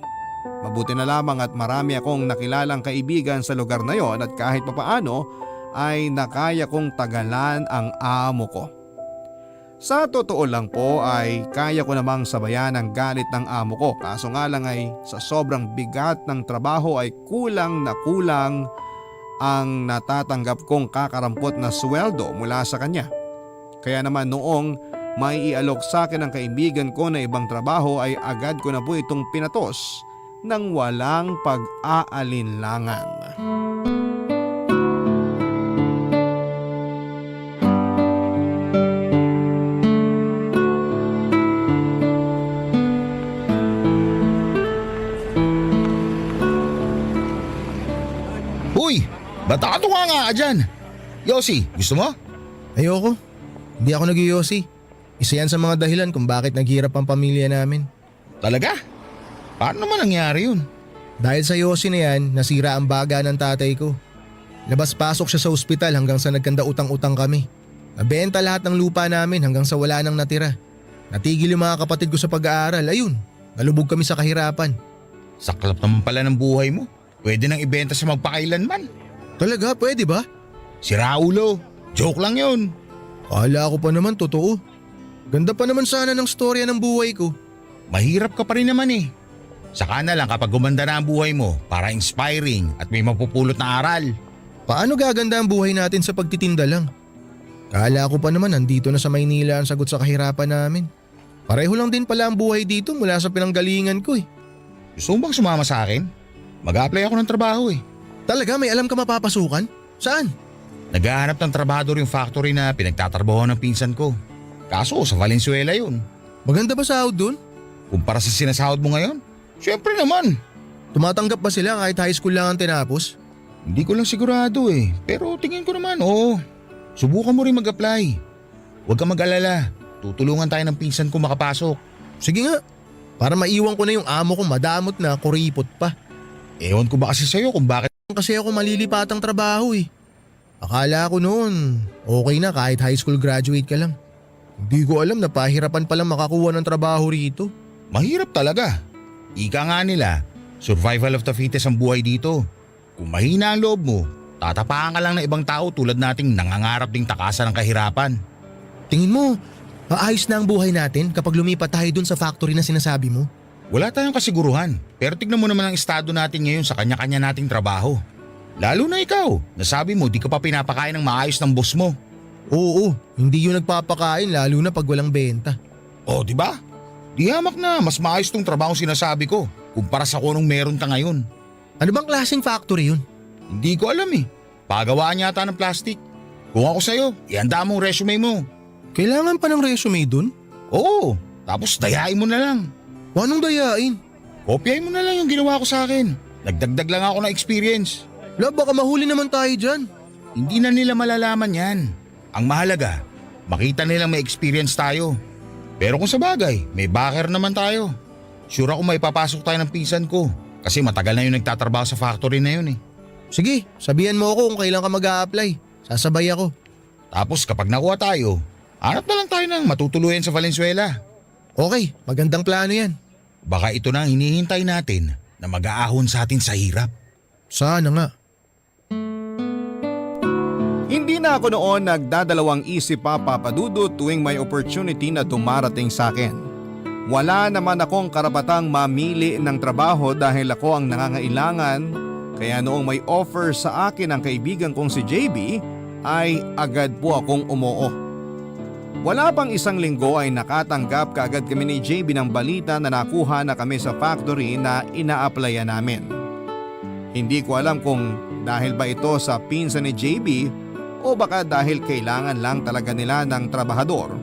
Mabuti na lamang at marami akong nakilalang kaibigan sa lugar na yon at kahit papaano ay nakaya kong tagalan ang amo ko. Sa totoo lang po ay kaya ko namang sabayan ang galit ng amo ko kaso nga lang ay sa sobrang bigat ng trabaho ay kulang na kulang ang natatanggap kong kakarampot na sweldo mula sa kanya. Kaya naman noong may ialok sa akin ang kaibigan ko na ibang trabaho ay agad ko na po itong pinatos ng walang pag-aalinlangan. Uy, batato ka nga dyan. Yossi, gusto mo? Ayoko. Hindi ako nag-yosi. Isa yan sa mga dahilan kung bakit naghirap ang pamilya namin. Talaga? Paano naman nangyari yun? Dahil sa yosi na yan, nasira ang baga ng tatay ko. Labas-pasok siya sa ospital hanggang sa nagkanda utang-utang kami. Nabenta lahat ng lupa namin hanggang sa wala nang natira. Natigil yung mga kapatid ko sa pag-aaral. Ayun, nalubog kami sa kahirapan. Saklap naman pala ng buhay mo. Pwede nang ibenta sa magpakailanman. Talaga, pwede ba? Si Raulo, joke lang yun. Kala ko pa naman totoo. Ganda pa naman sana ng storya ng buhay ko. Mahirap ka pa rin naman eh. Saka na lang kapag gumanda na ang buhay mo para inspiring at may mapupulot na aral. Paano gaganda ang buhay natin sa pagtitinda lang? Kala ko pa naman nandito na sa Maynila ang sagot sa kahirapan namin. Pareho lang din pala ang buhay dito mula sa pinanggalingan ko eh. Gusto mo bang sumama sa akin? Mag-a-apply ako ng trabaho eh. Talaga may alam ka mapapasukan? Saan? Naghahanap ng trabador yung factory na pinagtatrabaho ng pinsan ko. Kaso sa Valenzuela yun. Maganda ba sahod dun? Kumpara sa sinasahod mo ngayon? Siyempre naman. Tumatanggap ba sila kahit high school lang ang tinapos? Hindi ko lang sigurado eh. Pero tingin ko naman oo. Subukan mo rin mag-apply. Huwag kang mag-alala. Tutulungan tayo ng pinsan ko makapasok. Sige nga. Para maiwan ko na yung amo kong madamot na kuripot pa. Ewan ko ba kasi sa'yo kung bakit. Kasi ako malilipatang trabaho eh. Akala ko noon, okay na kahit high school graduate ka lang. Hindi ko alam na pahirapan palang makakuha ng trabaho rito. Mahirap talaga. Ika nga nila, survival of the fittest ang buhay dito. Kung mahina ang loob mo, tatapakan ka lang ng ibang tao tulad nating nangangarap ding takasan ng kahirapan. Tingin mo, maayos na ang buhay natin kapag lumipat tayo dun sa factory na sinasabi mo? Wala tayong kasiguruhan, pero tignan mo naman ang estado natin ngayon sa kanya-kanya nating trabaho. Lalo na ikaw, nasabi mo di ka pa pinapakain ng maayos ng boss mo. Oo, hindi yun nagpapakain lalo na pag walang benta. O di ba? Di hamak na mas maayos tong trabaho sinasabi ko kumpara sa kung anong meron ka ngayon. Ano bang klaseng factory yun? Hindi ko alam eh. Pagawaan yata ng plastic. Kung ako sa'yo, ihanda mo ang resume mo. Kailangan pa ng resume dun? Oo, tapos dayain mo na lang. Anong dayain? Kopyahin mo na lang yung ginawa ko sa akin. Nagdagdag lang ako ng experience. Baka mahuli naman tayo dyan. Hindi na nila malalaman yan. Ang mahalaga, makita nilang may experience tayo. Pero kung sa bagay, may backer naman tayo. Sure ako may papasok tayo ng pinsan ko. Kasi matagal na yung nagtatrabaho sa factory na yun eh. Sige, sabihan mo ako kung kailan ka mag-a-apply. Sasabay ako. Tapos kapag nakuha tayo, hanap na lang tayo ng matutuluyan sa Valenzuela. Okay, magandang plano yan. Baka ito na ang hinihintay natin na mag-aahon sa atin sa hirap. Sana nga. Hindi na ako noon nagdadalawang isip pa papadudot tuwing may opportunity na dumarating sa akin. Wala naman akong karapatang mamili ng trabaho dahil ako ang nangangailangan, kaya noong may offer sa akin ang kaibigan kong si JB ay agad po akong umoo. Wala pang isang linggo ay nakatanggap kaagad kami ni JB ng balita na nakuha na kami sa factory na ina-applyan namin. Hindi ko alam kung dahil ba ito sa pinsan ni JB o baka dahil kailangan lang talaga nila ng trabahador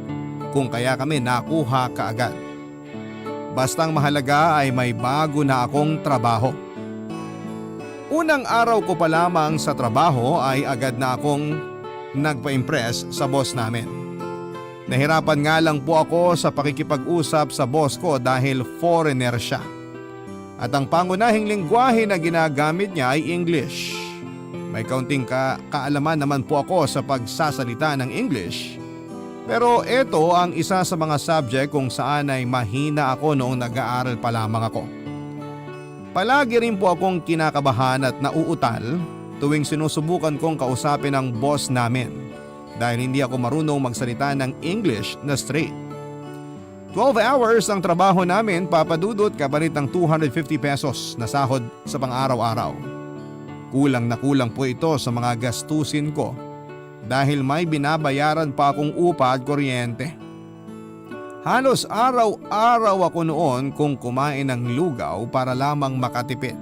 kung kaya kami nakuha kaagad. Bastang mahalaga ay may bago na akong trabaho. Unang araw ko pa lamang sa trabaho ay agad na akong nagpa-impress sa boss namin. Nahirapan nga lang po ako sa pakikipag-usap sa boss ko dahil foreigner siya. At ang pangunahing lingwahe na ginagamit niya ay English. May kaunting kaalaman naman po ako sa pagsasalita ng English. Pero ito ang isa sa mga subject kung saan ay mahina ako noong nag-aaral pa lamang ako. Palagi rin po akong kinakabahan at nauutal tuwing sinusubukan kong kausapin ang boss namin dahil hindi ako marunong magsalita ng English na straight. 12 hours ang trabaho namin, papadudot, kapalit ng 250 pesos na sahod sa pang-araw-araw. Kulang na kulang po ito sa mga gastusin ko dahil may binabayaran pa akong upa at kuryente. Halos araw-araw ako noon kung kumain ng lugaw para lamang makatipid.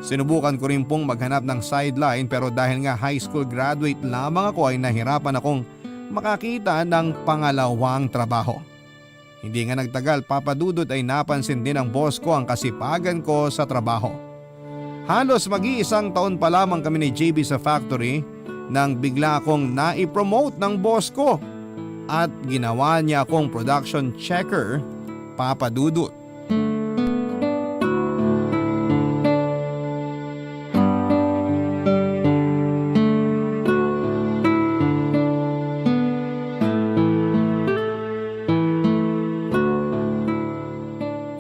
Sinubukan ko rin pong maghanap ng sideline pero dahil nga high school graduate lamang ako ay nahirapan akong makakita ng pangalawang trabaho. Hindi nga nagtagal, papadudot, ay napansin din ng boss ko ang kasipagan ko sa trabaho. Halos mag-iisang taon pa lamang kami ni JB sa factory nang bigla akong naipromote ng boss ko at ginawa niya akong production checker, papadudot.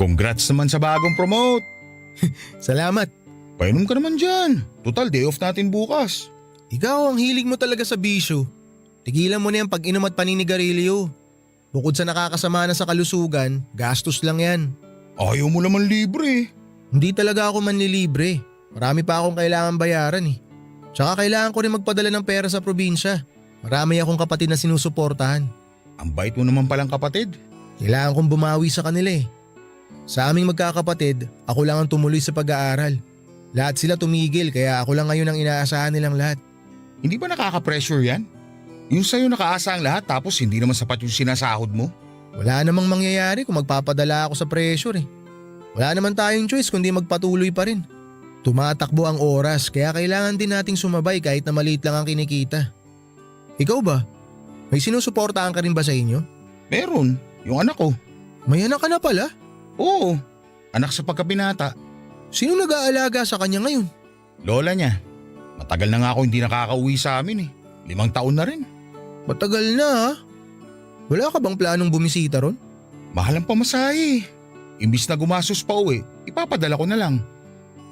Congrats naman sa bagong promote. Salamat. Painom ka naman dyan. Total day off natin bukas. Ikaw ang hilig mo talaga sa bisyo. Tigilan mo na yung pag-inom at paninigarilyo. Bukod sa nakakasama na sa kalusugan, gastos lang yan. Ayaw mo naman libre. Hindi talaga ako manlilibre. Marami pa akong kailangan bayaran eh. Tsaka kailangan ko rin magpadala ng pera sa probinsya. Marami akong kapatid na sinusuportahan. Ang bait mo naman palang kapatid. Kailangan kong bumawi sa kanila eh. Sa aming magkakapatid, ako lang ang tumuloy sa pag-aaral. Lahat sila tumigil kaya ako lang ngayon ang inaasahan nilang lahat. Hindi ba nakaka-pressure yan? Yung sa'yo nakaasa ang lahat tapos hindi naman sapat yung sinasahod mo? Wala namang mangyayari kung magpapadala ako sa pressure eh. Wala naman tayong choice kundi magpatuloy pa rin. Tumatakbo ang oras kaya kailangan din nating sumabay kahit na maliit lang ang kinikita. Ikaw ba? May sinusuportahan ka rin ba sa inyo? Meron, yung anak ko. May anak ka na pala? Oo, anak sa pagkabinata. Sino nag-aalaga sa kanya ngayon? Lola niya. Matagal na nga ako hindi nakakauwi sa amin eh. 5 taon na rin. Matagal na ha? Wala ka bang planong bumisita ron? Mahal ang pamasahe. Imbis na gumasos pa uwi, ipapadala ko na lang.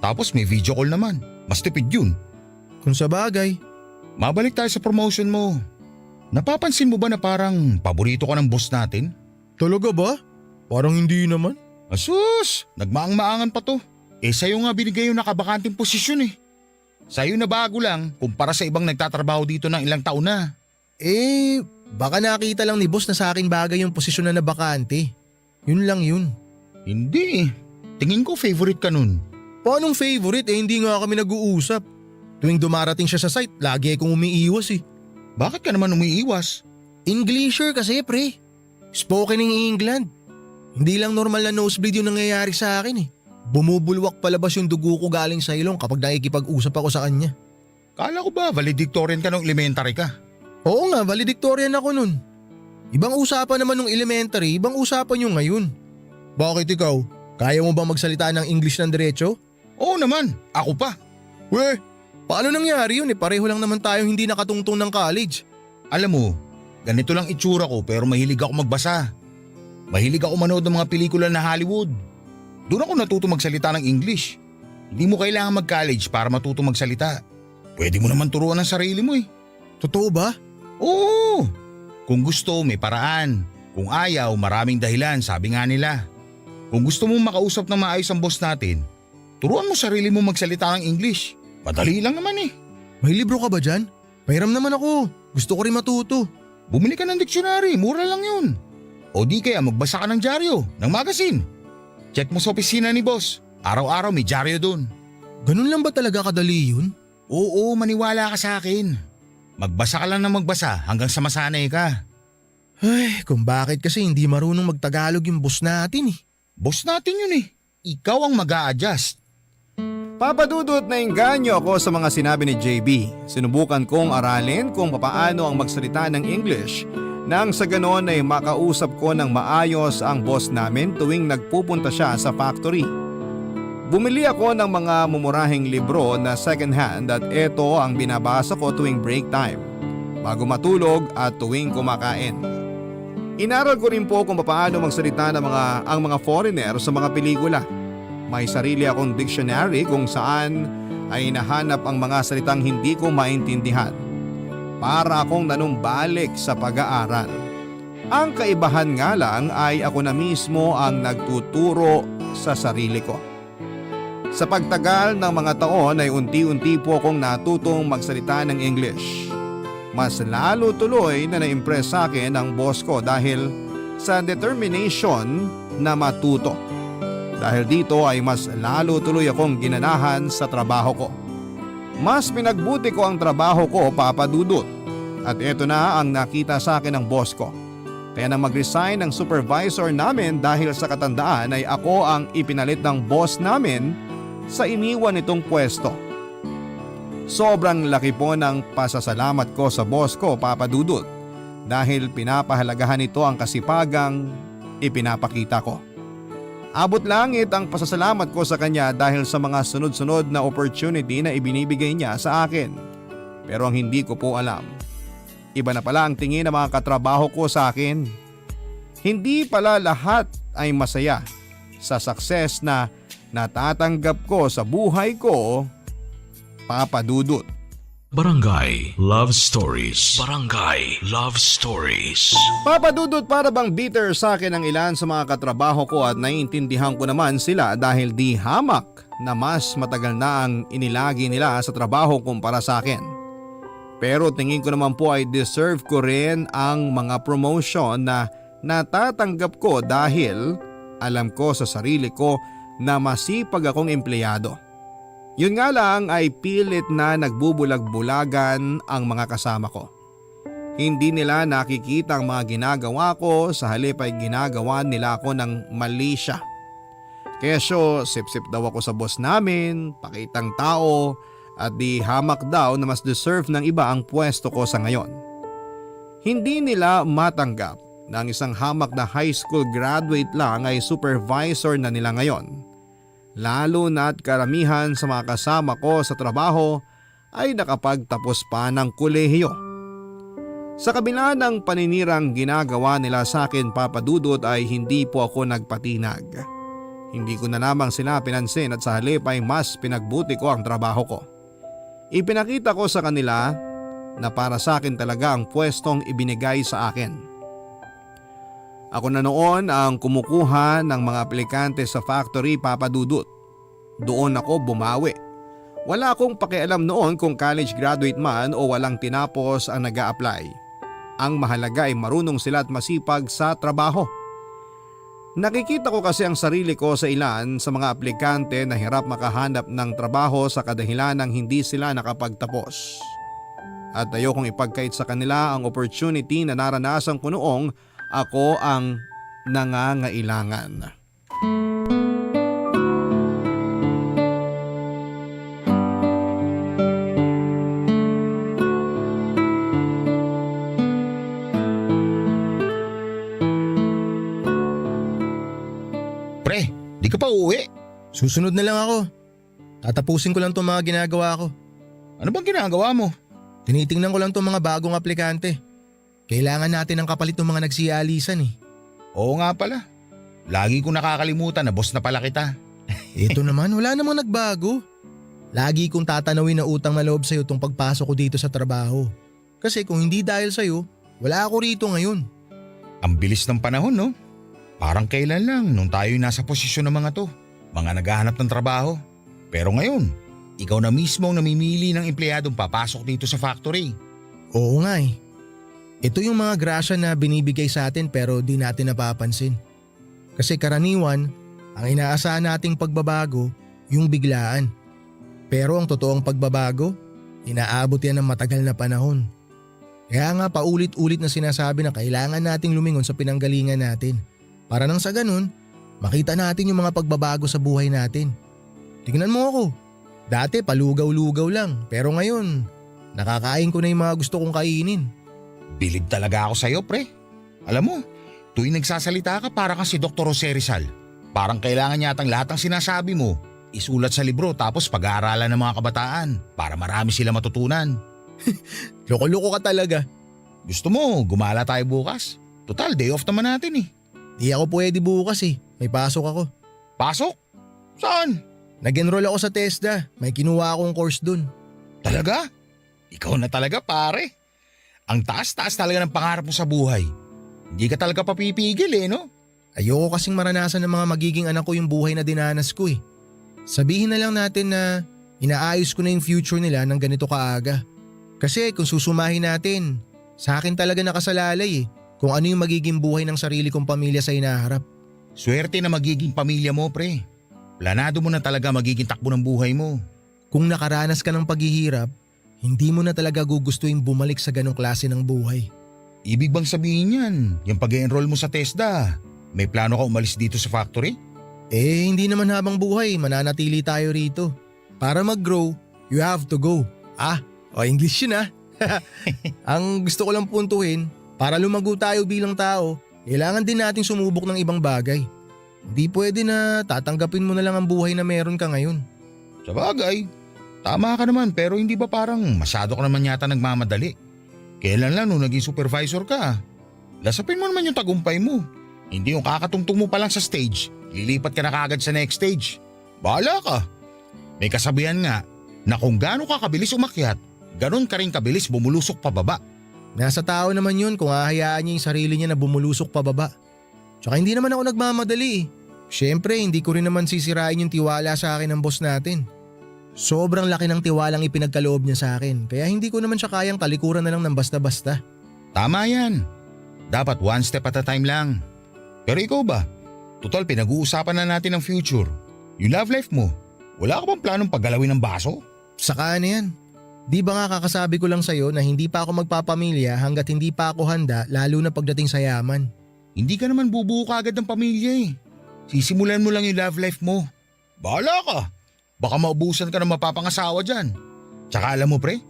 Tapos may video call naman. Mas tipid yun. Kung sa bagay. Mabalik tayo sa promotion mo. Napapansin mo ba na parang paborito ka ng boss natin? Talaga ba? Parang hindi naman. Asus, nagmaang-maangan pa to. Eh sa'yo nga binigay yung nakabakanting posisyon eh. Sa'yo na bago lang kumpara sa ibang nagtatrabaho dito ng ilang taon na. Eh, baka nakita lang ni boss na sa akin bagay yung posisyon na nabakante. Yun lang yun. Hindi. Tingin ko favorite ka nun. Paanong favorite eh hindi nga kami nag-uusap. Tuwing dumarating siya sa site, lagi akong umiiwas eh. Bakit ka naman umiiwas? Englisher kasi pre. Spoken in England. Hindi lang normal na nosebleed yung nangyayari sa akin eh. Bumubulwak palabas yung dugo ko galing sa ilong kapag nakikipag-usap ako sa kanya. Kala ko ba valedictorian ka nung elementary ka? Oo nga, valedictorian ako nun. Ibang usapan naman nung elementary, ibang usapan yung ngayon. Bakit ikaw? Kaya mo bang magsalita ng English ng diretso? Oo naman, ako pa. Weh, paano nangyari yun eh? Pareho lang naman tayong hindi nakatungtong ng college. Alam mo, ganito lang itsura ko pero mahilig ako magbasa. Mahilig ako manood ng mga pelikula na Hollywood. Doon ako natuto magsalita ng English. Hindi mo kailangan mag-college para matuto magsalita. Pwede mo naman turuan ng sarili mo eh. Totoo ba? Oo! Kung gusto, may paraan. Kung ayaw, maraming dahilan, sabi nga nila. Kung gusto mong makausap ng maayos ang boss natin, turuan mo sarili mo magsalita ng English. Madali lang naman eh. May libro ka ba dyan? Pahiram naman ako. Gusto ko rin matuto. Bumili ka ng dictionary, mura lang yun. O di kaya magbasa ka ng dyaryo, ng magazine. Check mo sa opisina ni boss. Araw-araw may dyaryo dun. Ganun lang ba talaga kadali yun? Oo, maniwala ka sa akin. Magbasa ka lang ng magbasa hanggang sa masanay ka. Ay, kung bakit kasi hindi marunong magtagalog yung boss natin eh. Boss natin yun eh. Ikaw ang mag-a-adjust. Papadudot na inganyo ako sa mga sinabi ni JB. Sinubukan kong aralin kung papaano ang magsalita ng English nang sa ganon ay makausap ko ng maayos ang boss namin tuwing nagpupunta siya sa factory. Bumili ako ng mga mumurahing libro na second hand at ito ang binabasa ko tuwing break time, bago matulog at tuwing kumakain. Inaral ko rin po kung paano magsalita ng ang mga foreigner sa mga pelikula. May sarili akong dictionary kung saan ay nahanap ang mga salitang hindi ko maintindihan. Para akong nanumbalik sa pag-aaral. Ang kaibahan nga lang ay ako na mismo ang nagtuturo sa sarili ko. Sa pagtagal ng mga taon ay unti-unti po akong natutong magsalita ng English. Mas lalo tuloy na na-impress sa akin ang boss ko dahil sa determination na matuto. Dahil dito ay mas lalo tuloy akong ginanahan sa trabaho ko. Mas pinagbuti ko ang trabaho ko, Papa Dudut. At ito na ang nakita sa akin ng boss ko. Kaya nang mag-resign ng supervisor namin dahil sa katandaan ay ako ang ipinalit ng boss namin sa iniwan nitong pwesto. Sobrang laki po ng pasasalamat ko sa boss ko, Papa Dudut, dahil pinapahalagahan nito ang kasipagang ipinapakita ko. Abot langit ang pasasalamat ko sa kanya dahil sa mga sunod-sunod na opportunity na ibinibigay niya sa akin. Pero ang hindi ko po alam, iba na pala ang tingin ng mga katrabaho ko sa akin. Hindi pala lahat ay masaya sa success na natatanggap ko sa buhay ko, Papa Dudut. Barangay Love Stories. Barangay Love Stories. Papa Dudut, para bang bitter sa akin ang ilan sa mga katrabaho ko at naiintindihan ko naman sila dahil di hamak na mas matagal na ang inilagi nila sa trabaho kumpara sa akin. Pero tingin ko naman po ay deserve ko rin ang mga promotion na natatanggap ko dahil alam ko sa sarili ko na masipag akong empleyado. Yun nga lang ay pilit na nagbubulag-bulagan ang mga kasama ko. Hindi nila nakikita ang mga ginagawa ko, sa halip ay ginagawa nila ako ng mali siya. Kesyo sip-sip daw ako sa boss namin, pakitang tao at di hamak daw na mas deserve ng iba ang pwesto ko sa ngayon. Hindi nila matanggap na ang isang hamak na high school graduate lang ay supervisor na nila ngayon. Lalo na't karamihan sa mga kasama ko sa trabaho ay nakapagtapos pa ng kolehiyo. Sa kabila ng paninirang ginagawa nila sa akin, Papa Dudut, ay hindi po ako nagpatinag. Hindi ko na lamang sila pinansin at sa halip ay mas pinagbuti ko ang trabaho ko. Ipinakita ko sa kanila na para sa akin talaga ang pwestong ibinigay sa akin. Ako na noon ang kumukuha ng mga aplikante sa factory, Papa Dudut. Doon ako bumawi. Wala akong pakialam noon kung college graduate man o walang tinapos ang nag-a-apply. Ang mahalaga ay marunong sila at masipag sa trabaho. Nakikita ko kasi ang sarili ko sa ilan sa mga aplikante na hirap makahanap ng trabaho sa kadahilan ng hindi sila nakapagtapos. At ayokong ipagkait sa kanila ang opportunity na naranasan ko noong ako ang nangangailangan. Pre, di ka pa uuwi? Susunod na lang ako. Tatapusin ko lang itong mga ginagawa ko. Ano bang ginagawa mo? Tinitingnan ko lang itong mga bagong aplikante. Kailangan natin ng kapalit ng mga nagsialisan eh. Oo nga pala. Lagi ko nakakalimutan na boss na pala kita. Ito naman, wala namang nagbago. Lagi kong tatanawin na utang na loob sa'yo tong pagpasok ko dito sa trabaho. Kasi kung hindi dahil sa'yo, wala ako rito ngayon. Ang bilis ng panahon, no? Parang kailan lang nung tayo nasa posisyon ng mga to. Mga naghahanap ng trabaho. Pero ngayon, ikaw na mismo ang namimili ng empleyadong papasok dito sa factory. Oo nga eh. Ito yung mga grasya na binibigay sa atin pero di natin napapansin. Kasi karaniwan, ang inaasahan nating pagbabago, yung biglaan. Pero ang totoong pagbabago, inaabot yan ng matagal na panahon. Kaya nga paulit-ulit na sinasabi na kailangan nating lumingon sa pinanggalingan natin. Para nang sa ganun, makita natin yung mga pagbabago sa buhay natin. Tingnan mo ako. Dati palugaw-lugaw lang pero ngayon, nakakain ko na yung mga gusto kong kainin. Bilib talaga ako sa'yo, pre. Alam mo, tuwing nagsasalita ka para kang si Dr. Jose Rizal. Parang kailangan yatang lahat ng sinasabi mo isulat sa libro tapos pag-aaralan ng mga kabataan para marami sila matutunan. Loko-loko ka talaga. Gusto mo, gumala tayo bukas? Total, day off naman natin eh. Di ako pwede bukas eh. May pasok ako. Pasok? Saan? Nag-enroll ako sa TESDA. May kinuha akong course dun. Talaga? Ikaw na talaga, pare. Ang taas-taas talaga ng pangarap mo sa buhay. Hindi ka talaga papipigil eh, no? Ayoko kasing maranasan ng mga magiging anak ko yung buhay na dinanas ko eh. Sabihin na lang natin na inaayos ko na yung future nila ng ganito kaaga. Kasi kung susumahin natin, sa akin talaga nakasalalay eh kung ano yung magiging buhay ng sarili kong pamilya sa inaharap. Swerte na magiging pamilya mo, pre. Planado mo na talaga magiging takbo ng buhay mo. Kung nakaranas ka ng paghihirap, hindi mo na talaga gugustuhin bumalik sa ganong klase ng buhay. Ibig bang sabihin yan, yung pag-enroll mo sa TESDA, may plano ka umalis dito sa factory? Eh hindi naman habang buhay, mananatili tayo rito. Para mag-grow, you have to go. English yun ah. Ang gusto ko lang puntuhin, para lumago tayo bilang tao, kailangan din nating sumubok ng ibang bagay. Hindi pwede na tatanggapin mo na lang ang buhay na meron ka ngayon. Sa bagay, tama ka naman pero hindi ba parang masyado ka naman yata nagmamadali? Kailan lang nung naging supervisor ka? Lasapin mo naman yung tagumpay mo. Hindi yung kakatungtong mo pa lang sa stage, lilipat ka na kagad sa next stage. Bahala ka. May kasabihan nga na kung gaano ka kabilis umakyat, Ganon ka rin kabilis bumulusok pababa. Nasa tao naman yun kung hahayaan niya yung sarili niya na bumulusok pababa. Tsaka hindi naman ako nagmamadali eh. Siyempre, hindi ko rin naman sisirain yung tiwala sa akin ng boss natin. Sobrang laki ng tiwalang ipinagkaloob niya sa akin, kaya hindi ko naman siya kayang talikuran na lang ng basta-basta. Tama yan. Dapat one step at a time lang. Pero ikaw ba? Total pinag-uusapan na natin ang future. Yung love life mo, wala ka bang planong paggalawin ng baso? Saka na yan. Di ba nga kakasabi ko lang sa'yo na hindi pa ako magpapamilya hanggat hindi pa ako handa lalo na pagdating sa yaman. Hindi ka naman bubuo kagad ng pamilya eh. Sisimulan mo lang yung love life mo. Bahala ka. Baka maubusan ka ng mapapangasawa dyan. Tsaka alam mo pre,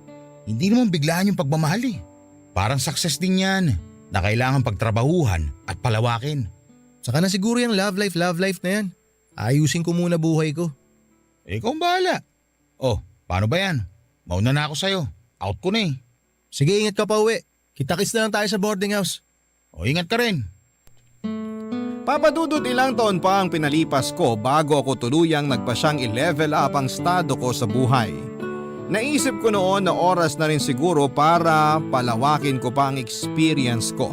hindi naman biglaan yung pagmamahal eh. Parang success din yan na kailangan pagtrabahuhan at palawakin. Saka na siguro yung love life na yan. Ayusin ko muna buhay ko. Ikaw ang bahala. Oh, paano ba yan? Mauna na ako sa'yo. Out ko na eh. Sige, ingat ka pa uwi. Kita-kits na lang tayo sa boarding house. O ingat ka rin. Papa Dudut, ilang taon pa ang pinalipas ko bago ako tuluyang nagpasyang i-level up ang estado ko sa buhay. Naisip ko noon na oras na rin siguro para palawakin ko pa ang experience ko.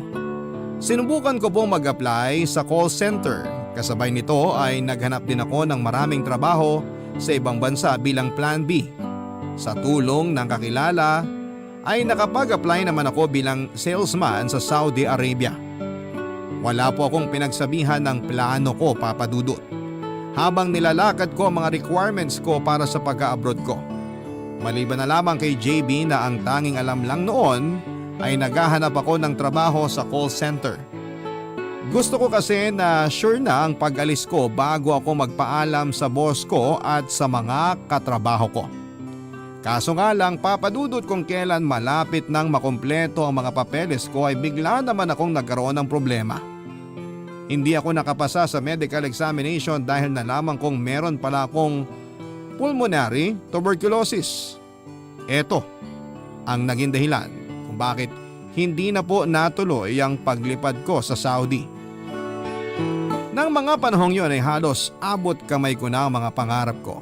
Sinubukan ko pong mag-apply sa call center. Kasabay nito ay naghanap din ako ng maraming trabaho sa ibang bansa bilang Plan B. Sa tulong ng kakilala ay nakapag-apply naman ako bilang salesman sa Saudi Arabia. Wala po akong pinagsabihan ng plano ko, Papa Dudut, habang nilalakad ko ang mga requirements ko para sa pag-abroad ko. Maliban na lamang kay JB na ang tanging alam lang noon ay naghahanap ako ng trabaho sa call center. Gusto ko kasi na sure na ang pag-alis ko bago ako magpaalam sa boss ko at sa mga katrabaho ko. Kaso nga lang, Papa Dudut, kung kailan malapit nang makumpleto ang mga papeles ko ay bigla naman akong nagkaroon ng problema. Hindi ako nakapasa sa medical examination dahil nalaman kong meron pala akong pulmonary tuberculosis. Ito ang naging dahilan kung bakit hindi na po natuloy ang paglipad ko sa Saudi. Nang mga panahong yun ay halos abot kamay ko na ang mga pangarap ko.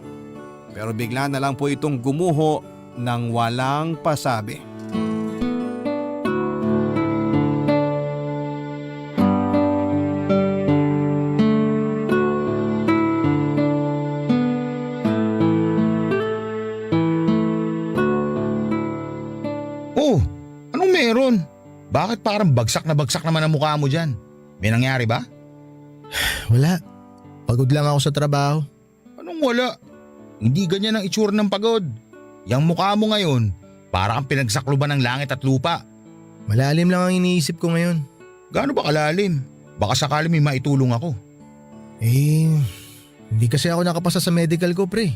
Pero bigla na lang po itong gumuho ng walang pasabi. Oh, anong meron? Bakit parang bagsak naman ang mukha mo dyan? May nangyari ba? Wala. Pagod lang ako sa trabaho. Anong wala? Hindi ganyan ang itsura ng pagod. Yang mukha mo ngayon, para kang pinagsakluban ng langit at lupa. Malalim lang ang iniisip ko ngayon. Gaano ba kalalim? Baka sakali may maitulong ako. Hindi kasi ako nakapasa sa medical ko, pre.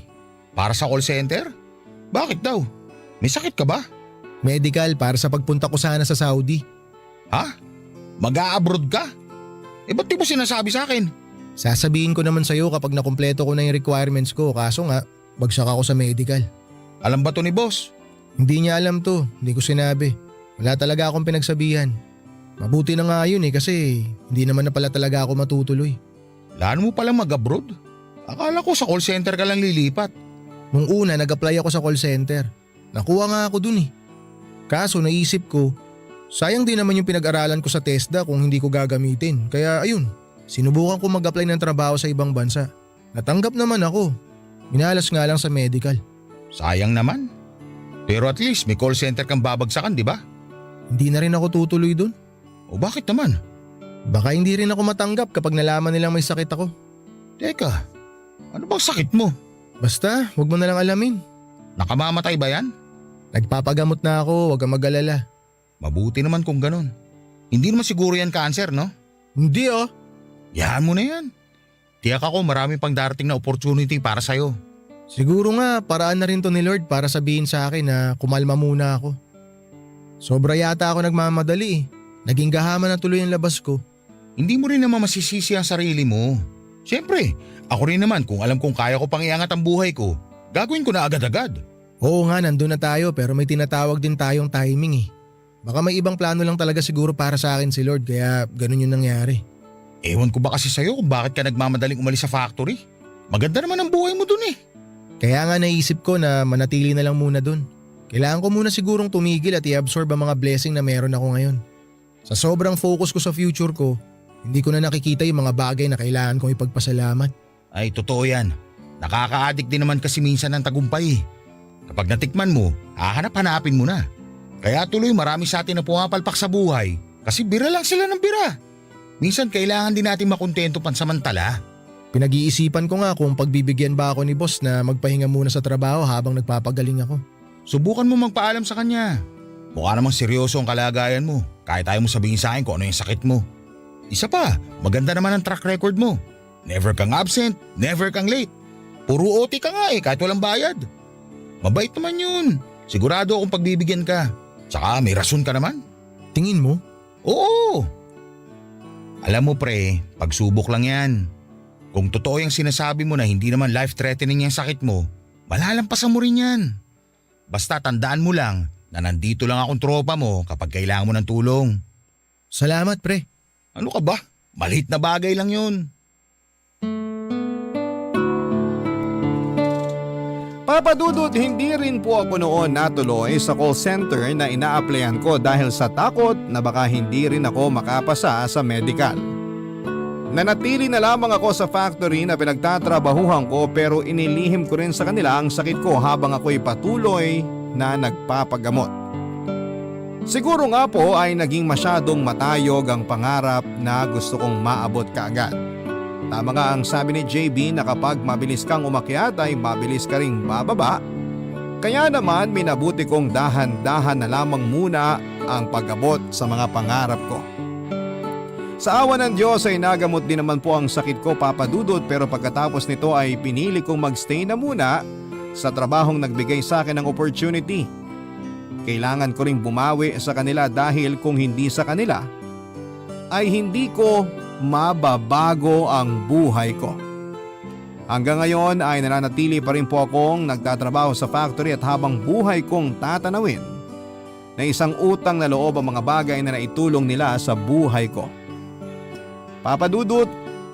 Para sa call center? Bakit daw? May sakit ka ba? Medical para sa pagpunta ko sana sa Saudi. Ha? Mag-a-abroad ka? Ba't di mo sinasabi sa akin? Sasabihin ko naman sa'yo kapag nakumpleto ko na yung requirements ko, kaso nga, bagsak ako sa medical. Alam ba to ni boss? Hindi niya alam to, hindi ko sinabi. Wala talaga akong pinagsabihan. Mabuti na nga yun kasi hindi naman na pala talaga ako matutuloy. Plano mo palang mag-abroad? Akala ko sa call center ka lang lilipat. Nung una nag-apply ako sa call center. Nakuha nga ako dun eh. Kaso naisip ko, sayang din naman yung pinag-aralan ko sa TESDA kung hindi ko gagamitin. Kaya ayun, sinubukan ko mag-apply ng trabaho sa ibang bansa. Natanggap naman ako. Minalas nga lang sa medical. Sayang naman. Pero at least may call center kang babagsakan, di ba? Hindi na rin ako tutuloy dun. O bakit naman? Baka hindi rin ako matanggap kapag nalaman nilang may sakit ako. Teka, ano bang sakit mo? Basta, wag mo na lang alamin. Nakamamatay ba yan? Nagpapagamot na ako, wag kang mag-alala. Mabuti naman kung ganun. Hindi naman siguro yan cancer, no? Hindi oh. Yahan mo na yan. Tiyak ako marami pang darating na opportunity para sa'yo. Siguro nga, paraan na rin to ni Lord para sabihin sa akin na kumalma muna ako. Sobra yata ako nagmamadali eh. Naging gahaman na tuloy ang labas ko. Hindi mo rin naman masisisi ang sarili mo. Siyempre, ako rin naman kung alam kong kaya ko pang iangat ang buhay ko, gagawin ko na agad-agad. Oo nga, nandun na tayo pero may tinatawag din tayong timing eh. Baka may ibang plano lang talaga siguro para sa akin si Lord kaya ganun yung nangyari. Ewan ko ba kasi sa'yo kung bakit ka nagmamadaling umalis sa factory? Maganda naman ang buhay mo dun eh. Kaya nga naisip ko na manatili na lang muna dun. Kailangan ko muna sigurong tumigil at i-absorb ang mga blessing na meron ako ngayon. Sa sobrang focus ko sa future ko, hindi ko na nakikita yung mga bagay na kailangan kong ipagpasalamat. Ay, totoo yan. Nakaka-addict din naman kasi minsan ng tagumpay. Kapag natikman mo, hahanap-hanapin mo na. Kaya tuloy marami sa atin na pumapalpak sa buhay kasi bira lang sila ng bira. Minsan kailangan din natin makontento pansamantala. Pinag-iisipan ko nga kung pagbibigyan ba ako ni boss na magpahinga muna sa trabaho habang nagpapagaling ako. Subukan mo magpaalam sa kanya. Mukha namang seryoso ang kalagayan mo. Kahit tayo mo sabihin sa akin kung ano yung sakit mo. Isa pa, maganda naman ang track record mo. Never kang absent, never kang late. Puro OT ka nga kahit walang bayad. Mabait naman yun. Sigurado akong pagbibigyan ka. Tsaka may rason ka naman. Tingin mo? Oo. Alam mo pre, pagsubok lang yan. Kung totoo yung sinasabi mo na hindi naman life-threatening yung sakit mo, malalampasan mo rin yan. Basta tandaan mo lang na nandito lang akong tropa mo kapag kailangan mo ng tulong. Salamat pre. Ano ka ba? Maliit na bagay lang yun. Papa Dudut, hindi rin po ako noon natuloy sa call center na ina-applyan ko dahil sa takot na baka hindi rin ako makapasa sa medical. Nanatili na lamang ako sa factory na pinagtatrabahuhan ko pero inilihim ko rin sa kanila ang sakit ko habang ako'y patuloy na nagpapagamot. Siguro nga po ay naging masyadong matayog ang pangarap na gusto kong maabot kaagad. Tama nga ang sabi ni JB na kapag mabilis kang umakyat ay mabilis ka ring bababa. Kaya naman minabuti kong dahan-dahan na lamang muna ang pag-abot sa mga pangarap ko. Sa awa ng Diyos ay nagamot din naman po ang sakit ko, Papa Dudut, pero pagkatapos nito ay pinili kong magstay na muna sa trabahong nagbigay sa akin ng opportunity. Kailangan ko ring bumawi sa kanila dahil kung hindi sa kanila ay hindi ko mababago ang buhay ko. Hanggang ngayon ay nananatili pa rin po akong nagtatrabaho sa factory at habang buhay kong tatanawin na isang utang na loob ang mga bagay na naitulong nila sa buhay ko. Papa Dudut,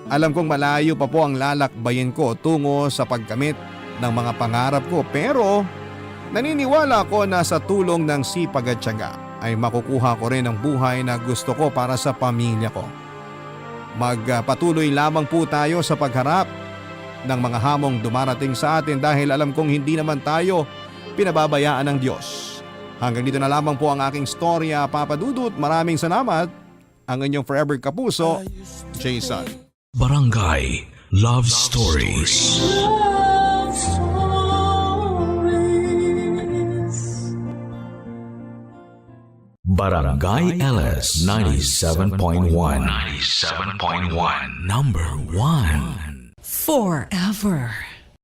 alam kong malayo pa po ang lalakbayin ko tungo sa pagkamit ng mga pangarap ko pero naniniwala ko na sa tulong ng sipag at tiyaga ay makukuha ko rin ang buhay na gusto ko para sa pamilya ko. Magpatuloy lamang po tayo sa pagharap ng mga hamong dumarating sa atin dahil alam kong hindi naman tayo pinababayaan ng Diyos. Hanggang dito na lamang po ang aking storya, Papa Dudut. Maraming salamat. Ang inyong forever kapuso, Jason. Barangay Love Stories. Love Stories. Barangay LS 97.1. 97.1. Number 1. Forever.